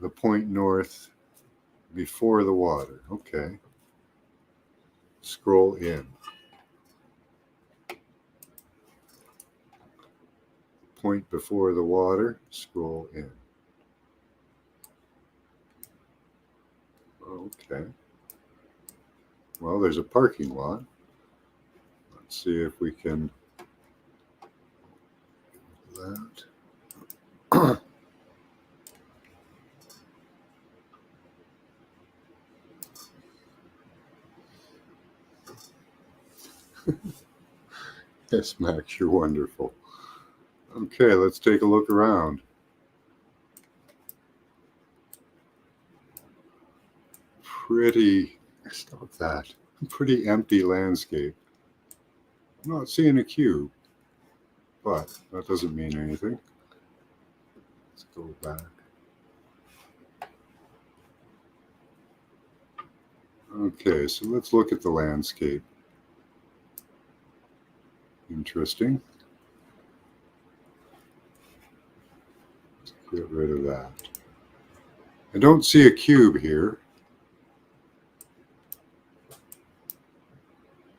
the point north, before the water. Okay. Scroll in. Point before the water, scroll in. Okay. Well, there's a parking lot. Let's see if we can do that. Yes, Max, you're wonderful. Okay, let's take a look around. Pretty, stop that. Pretty empty landscape. I'm not seeing a cube, but that doesn't mean anything. Let's go back. Okay, so let's look at the landscape. Interesting. Let's get rid of that. I don't see a cube here.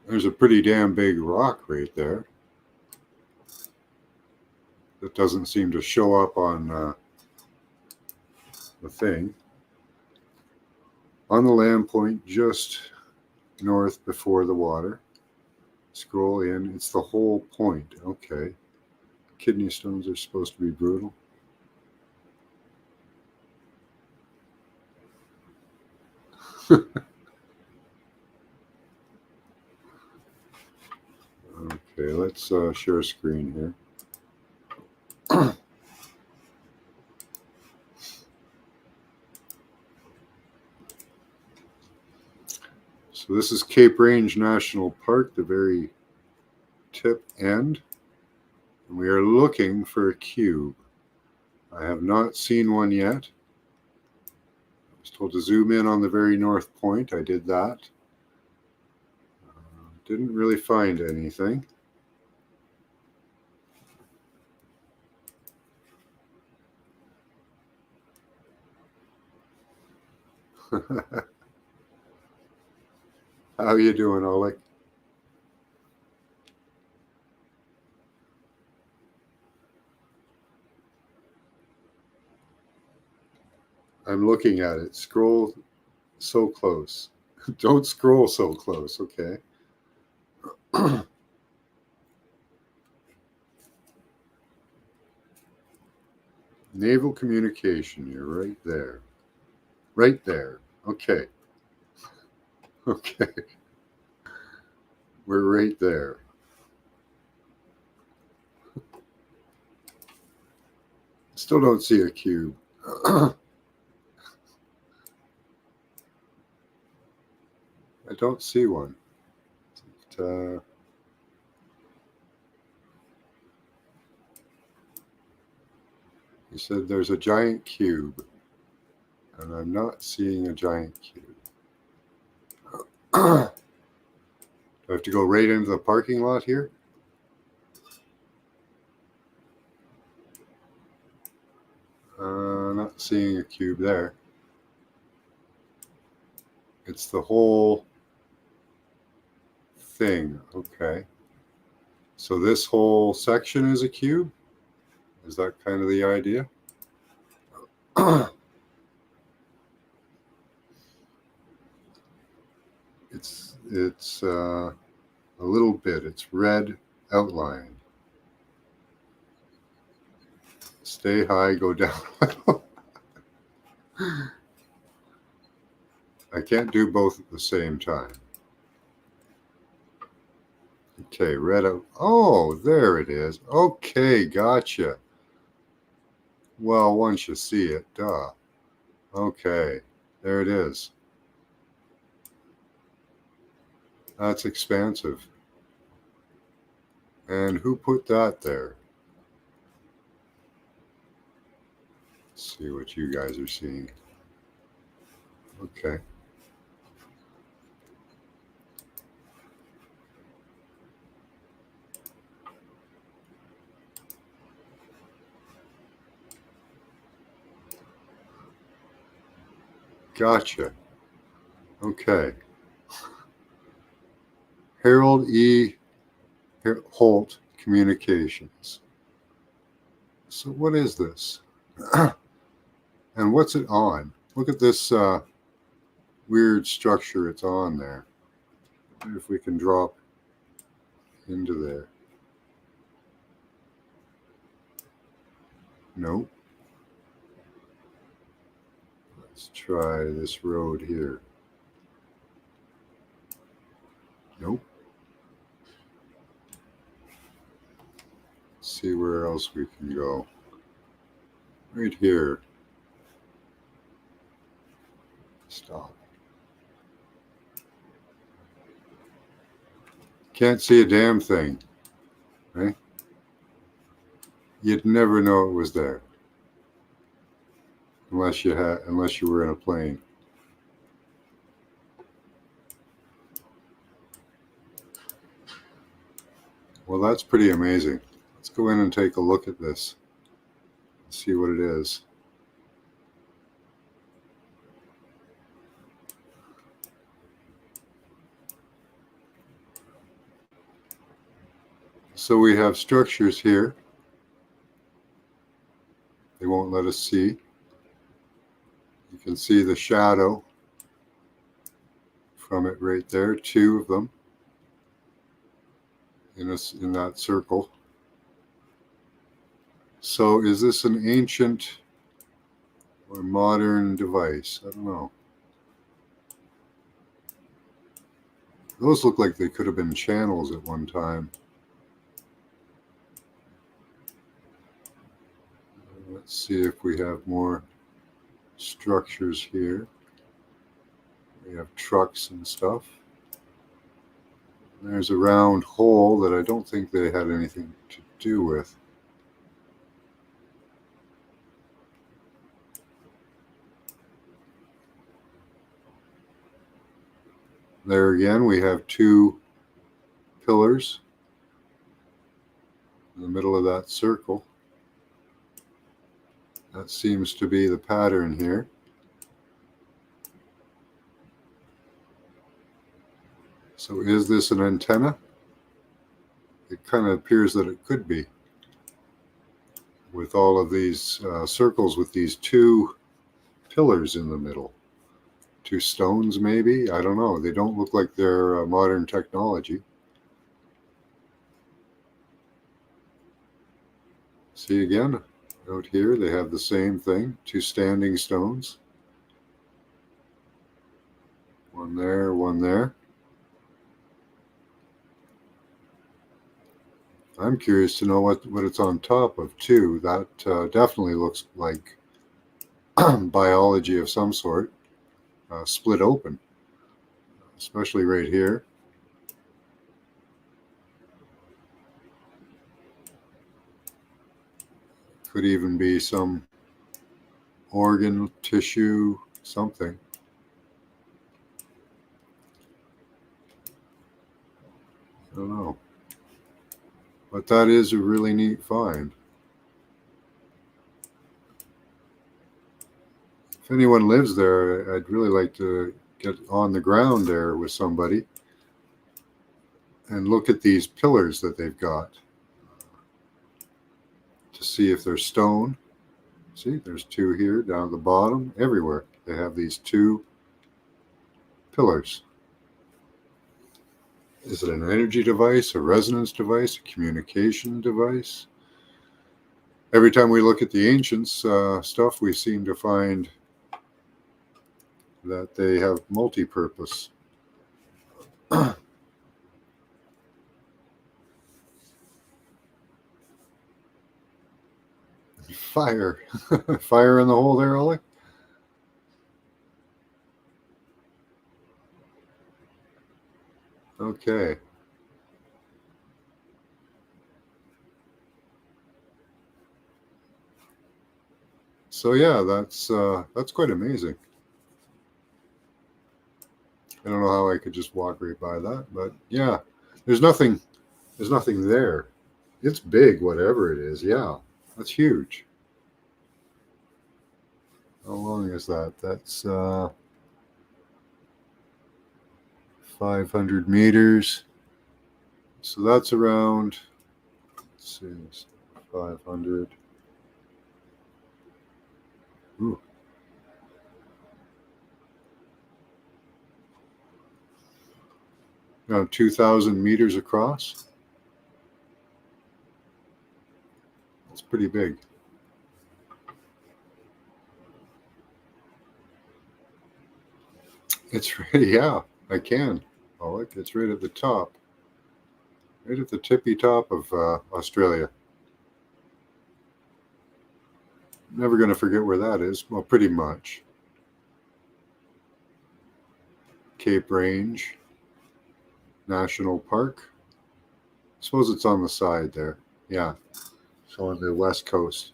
There's a pretty damn big rock right there that doesn't seem to show up on the thing. On the land point just north before the water. Scroll in. It's the whole point. Okay. Kidney stones are supposed to be brutal. Okay, let's share screen here. So this is Cape Range National Park, the very tip end. And we are looking for a cube. I have not seen one yet. I was told to zoom in on the very north point. I did that. Didn't really find anything. How you doing, Oleg? I'm looking at it. Scroll so close. Don't scroll so close, okay? Naval communication, you're right there. Right there. Okay. Okay. We're right there. Still don't see a cube. I don't see one. But, you said there's a giant cube, and I'm not seeing a giant cube. Do I have to go right into the parking lot here? Not seeing a cube there. It's the whole thing. Okay. So this whole section is a cube? Is that kind of the idea? It's a little bit. It's red outline. Stay high, go down. I can't do both at the same time. Okay, red out. Oh, there it is. Okay, gotcha. Well, once you see it, duh. Okay, there it is. That's expansive. And who put that there? Let's see what you guys are seeing. Okay. Gotcha. Okay. Harold E. Holt Communications. So what is this? And what's it on? Look at this weird structure it's on there. If we can drop into there. Nope. Let's try this road here. Nope. Let's see where else we can go. Right here. Stop. Can't see a damn thing, right? You'd never know it was there unless you were in a plane. Well, that's pretty amazing. Let's go in and take a look at this. See what it is. So we have structures here. They won't let us see. You can see the shadow from it right there, 2 of them in that circle. So is this an ancient or modern device? I don't know. Those look like they could have been channels at one time. Let's see if we have more structures here. We have trucks and stuff. There's a round hole that I don't think they had anything to do with. There again, we have 2 pillars in the middle of that circle. That seems to be the pattern here. So is this an antenna? It kind of appears that it could be, with all of these circles with these 2 pillars in the middle. 2 stones maybe? I don't know. They don't look like they're modern technology. See again, out here they have the same thing. 2 standing stones. One there, one there. I'm curious to know what it's on top of too. That definitely looks like biology of some sort, split open, especially right here. Could even be some organ, tissue, something. I don't know. But that is a really neat find. If anyone lives there, I'd really like to get on the ground there with somebody and look at these pillars that they've got to see if they're stone. See, there's 2 here, down at the bottom, everywhere. They have these 2 pillars. Is it an energy device, a resonance device, a communication device? Every time we look at the ancients stuff, we seem to find that they have multi-purpose. Fire. Fire in the hole there, Ollie? Okay. So yeah, that's quite amazing. I don't know how I could just walk right by that, but yeah, there's nothing there. It's big, whatever it is. Yeah, that's huge. How long is that? That's 500 meters. So that's around, let's see, 500. Ooh. Around 2,000 meters across. It's pretty big. It's really, yeah, I can. Oh, look, it's right at the top. Right at the tippy top of Australia. Never going to forget where that is. Well, pretty much. Cape Range National Park. I suppose it's on the side there. Yeah. So on the west coast.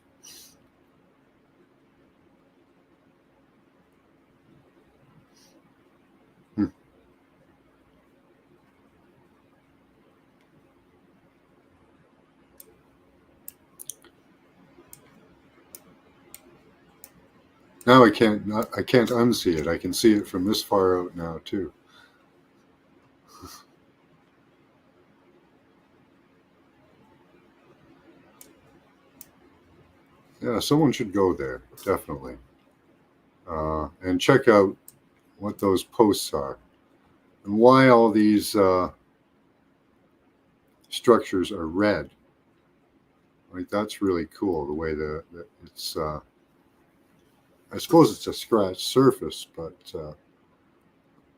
Hmm. Now I can't unsee it. I can see it from this far out now too. Yeah, someone should go there, definitely. And check out what those posts are and why all these structures are red. Like, that's really cool, the way that it's, I suppose it's a scratch surface, but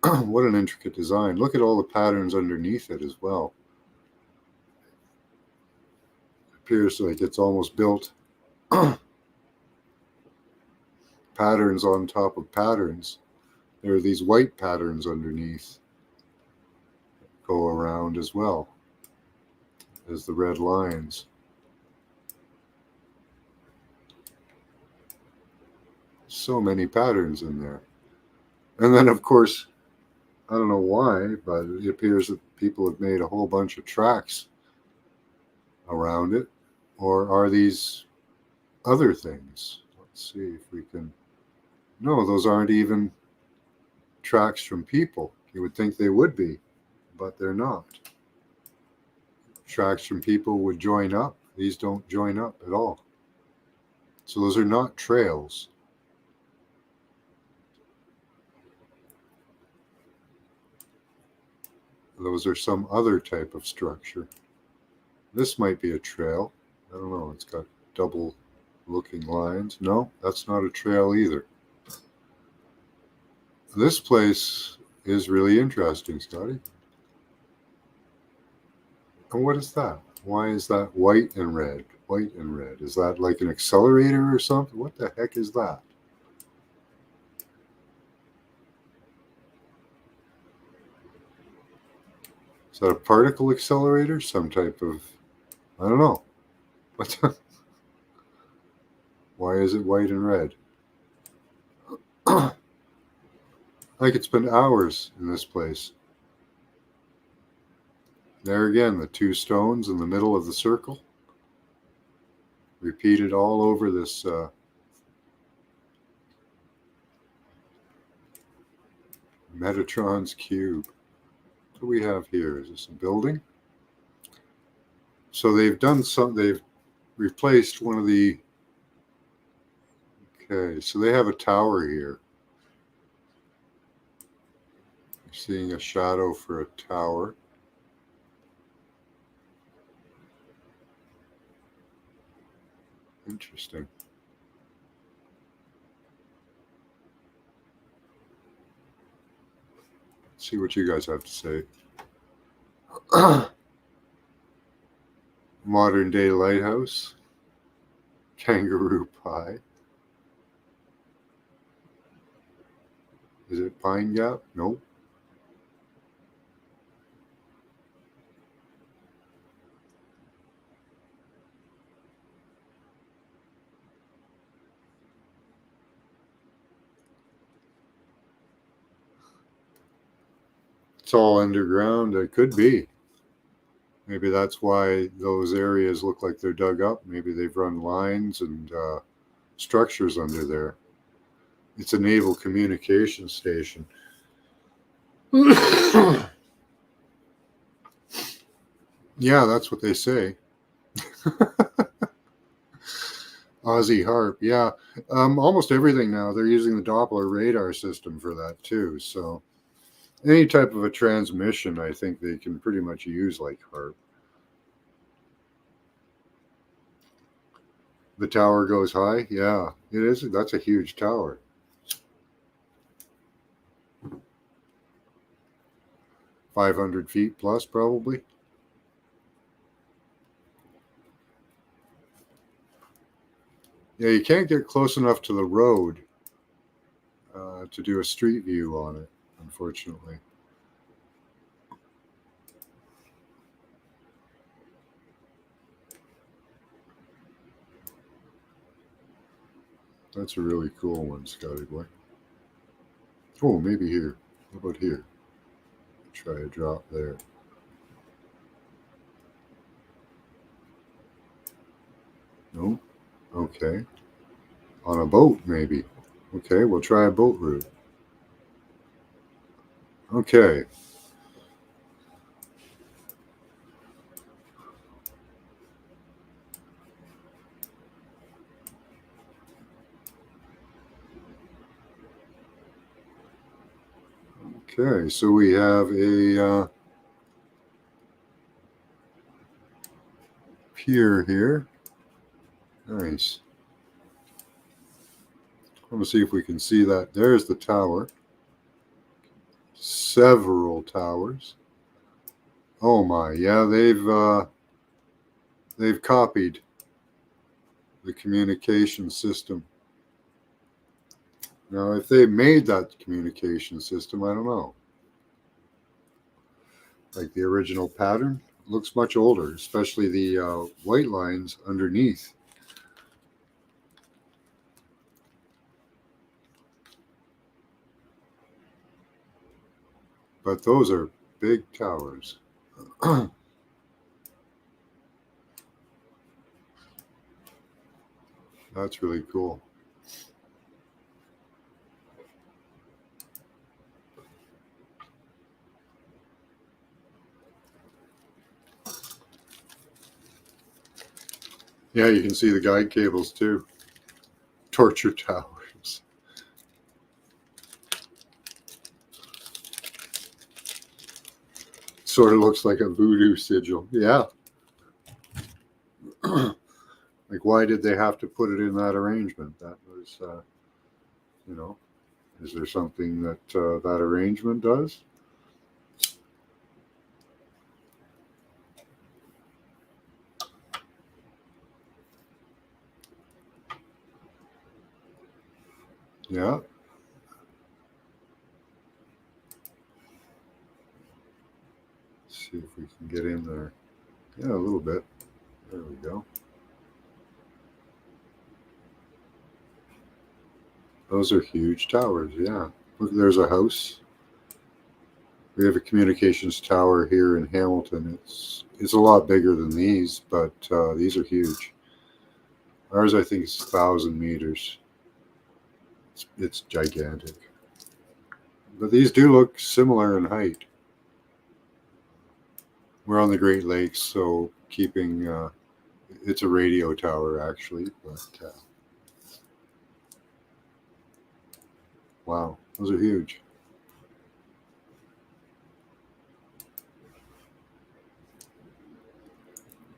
what an intricate design. Look at all the patterns underneath it as well. It appears like it's almost built patterns on top of patterns. There are these white patterns underneath that go around as well as the red lines. So many patterns in there. And then, of course, I don't know why, but it appears that people have made a whole bunch of tracks around it. Or are these other things? Let's see if we can. No, those aren't even tracks from people. You would think they would be, but they're not. Tracks from people would join up. These don't join up at all. So those are not trails. Those are some other type of structure. This might be a trail. I don't know. It's got double looking lines. No, that's not a trail either. This place is really interesting, Scotty. And what is that? Why is that white and red? White and red. Is that like an accelerator or something? What the heck is that? Is that a particle accelerator? Some type of, I don't know. What the, why is it white and red? I could spend hours in this place. There again, the two stones in the middle of the circle. Repeated all over this Metatron's cube. What do we have here? Is this a building? So they've done some, they've replaced one of the, okay, so they have a tower here. You're seeing a shadow for a tower. Interesting. Let's see what you guys have to say. Modern day lighthouse. Kangaroo pie. Is it Pine Gap? Nope. It's all underground. It could be. Maybe that's why those areas look like they're dug up. Maybe they've run lines and structures under there. It's a naval communication station. Yeah, that's what they say. Aussie Harp, yeah. Almost everything now, they're using the Doppler radar system for that too. So any type of a transmission, I think they can pretty much use like Harp. The tower goes high? Yeah, it is. That's a huge tower. $500 plus, probably. Yeah, you can't get close enough to the road to do a street view on it, unfortunately. That's a really cool one, Scotty boy. Oh, maybe here. How about here? Try a drop there. No? Okay. On a boat, maybe. Okay, we'll try a boat route. Okay. Okay, so we have a pier here. Nice. Let me see if we can see that. There's the tower. Several towers. Oh my, yeah, they've copied the communication system. Now, if they made that communication system, I don't know. Like the original pattern looks much older, especially the white lines underneath. But those are big towers. That's really cool. Yeah, you can see the guide cables too. Torture towers. Sort of looks like a voodoo sigil. Yeah. Like, why did they have to put it in that arrangement? That was, is there something that that arrangement does? Yeah. Let's see if we can get in there. Yeah, a little bit. There we go. Those are huge towers. Yeah. Look, there's a house. We have a communications tower here in Hamilton. It's a lot bigger than these, but these are huge. Ours, I think, is 1,000 meters. It's gigantic. But these do look similar in height. We're on the Great Lakes, so keeping it's a radio tower actually, but wow, those are huge.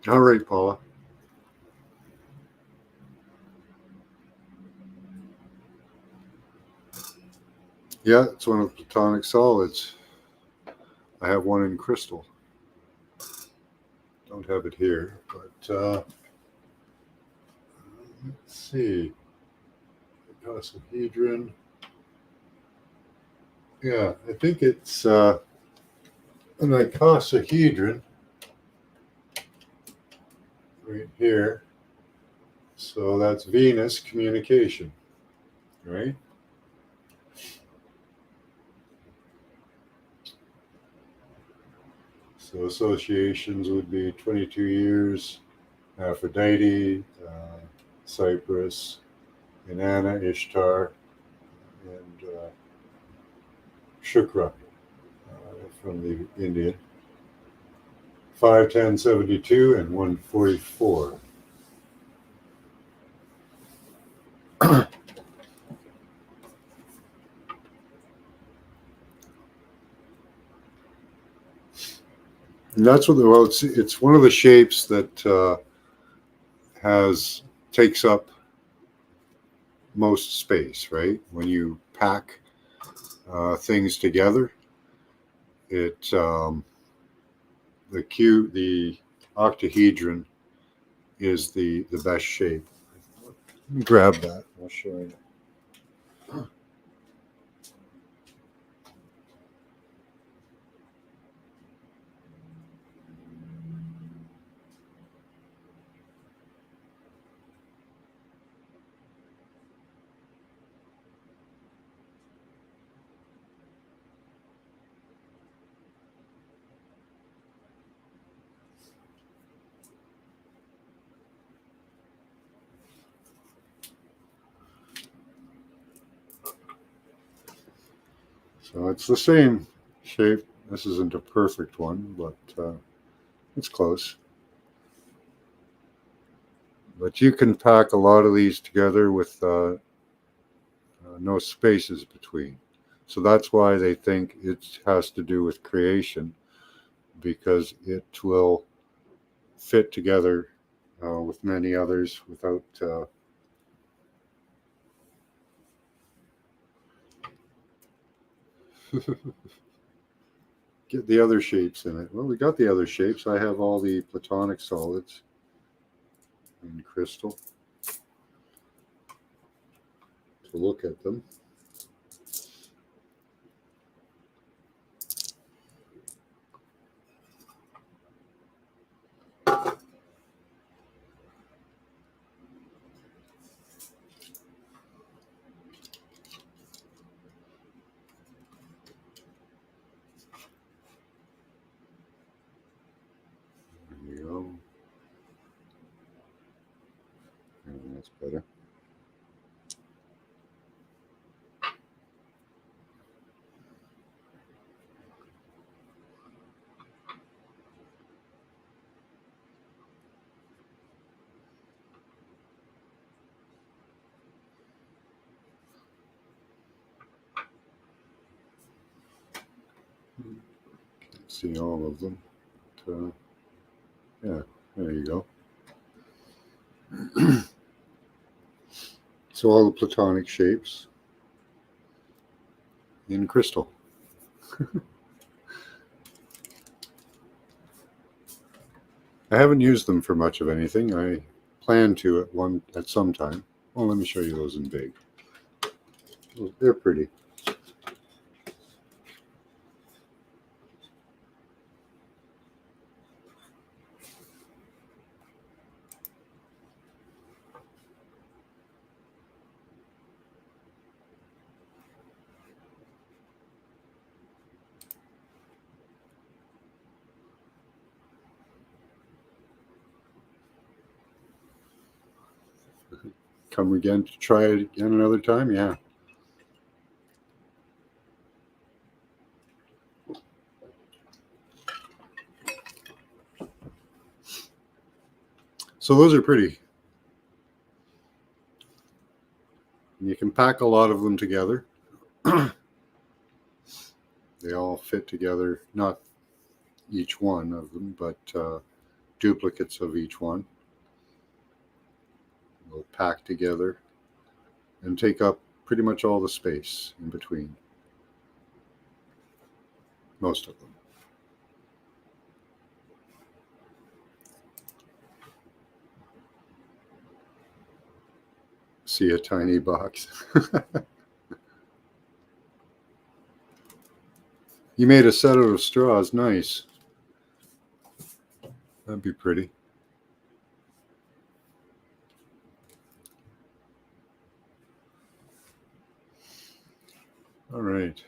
All right, Paula. Yeah, it's one of the platonic solids. I have one in crystal. Don't have it here, but let's see. Icosahedron. Yeah, I think it's an icosahedron right here. So that's Venus communication, right? So associations would be 22 years, Aphrodite, Cyprus, Inanna, Ishtar, and Shukra from the Indian. 5, 10, 72, and 144. And that's what well, it's one of the shapes that has takes up most space, right? When you pack things together, it the octahedron is the best shape. Let me grab that. I'll show you. So it's the same shape. This isn't a perfect one, but it's close. But you can pack a lot of these together with no spaces between. So that's why they think it has to do with creation, because it will fit together with many others without. Get the other shapes in it. Well, we got the other shapes. I have all the platonic solids in crystal to look at them. There we go. And that's better. Can't see all of them. But, yeah, there you go. So all the platonic shapes in crystal. I haven't used them for much of anything. I plan to at some time. Well, let me show you those in big. They're pretty. Come again to try it again another time? Yeah. So those are pretty. You can pack a lot of them together. They all fit together, not each one of them, but duplicates of each one. They'll pack together and take up pretty much all the space in between. most of them. See a tiny box. You made a set out of straws. Nice. That'd be pretty. All right.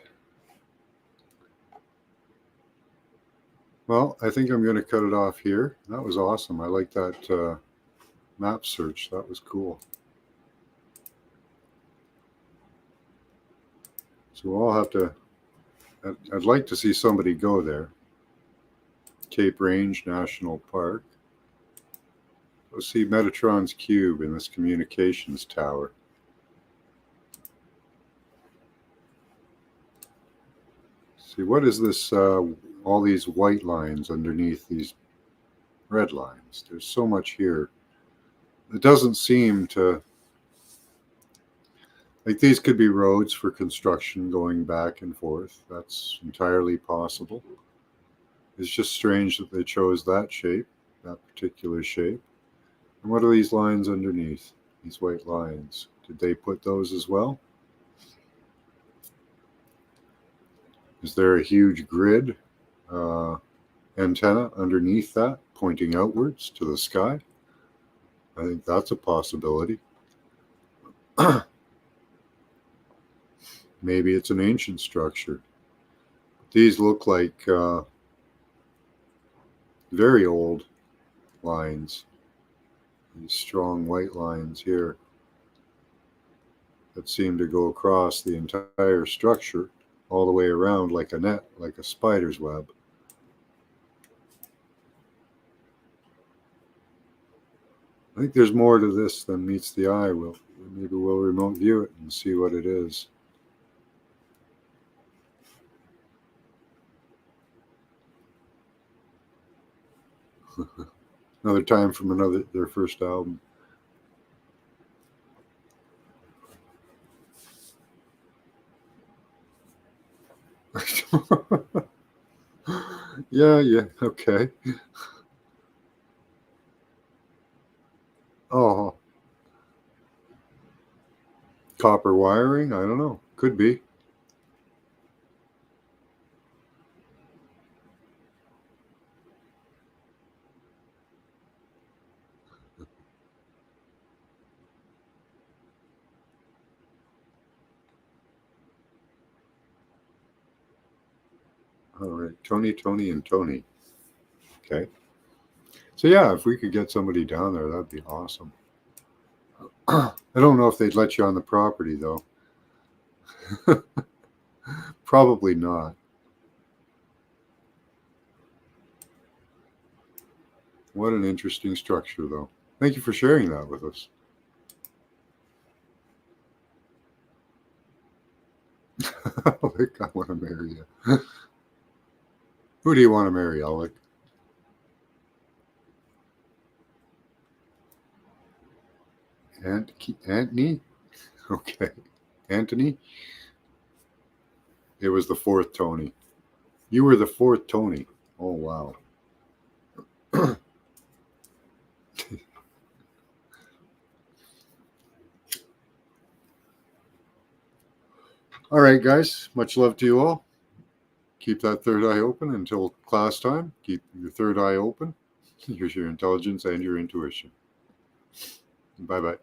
Well, I think I'm going to cut it off here. That was awesome. I like that map search. That was cool. So we'll all have to, I'd like to see somebody go there. Cape Range National Park. Go see Metatron's cube in this communications tower. See, what is this, all these white lines underneath these red lines? There's so much here. It doesn't seem to, like these could be roads for construction going back and forth. That's entirely possible. It's just strange that they chose that shape, that particular shape. And what are these lines underneath? These white lines. Did they put those as well? Is there a huge grid antenna underneath that, pointing outwards to the sky? I think that's a possibility. Maybe it's an ancient structure. These look like very old lines. These strong white lines here that seem to go across the entire structure all the way around like a net, like a spider's web. I think there's more to this than meets the eye. Maybe we'll remote view it and see what it is. Another time from their first album. Yeah, okay. Oh, copper wiring? I don't know. Could be. All right, Tony, and Tony. Okay. So yeah, if we could get somebody down there, that'd be awesome. I don't know if they'd let you on the property though. Probably not. What an interesting structure though. Thank you for sharing that with us. Alec, I want to marry you. Who do you want to marry, Alec? Anthony? Okay. Anthony? It was the fourth Tony. You were the fourth Tony. Oh, wow. All right, guys. Much love to you all. Keep that third eye open until class time. Keep your third eye open. Here's your intelligence and your intuition. Bye-bye.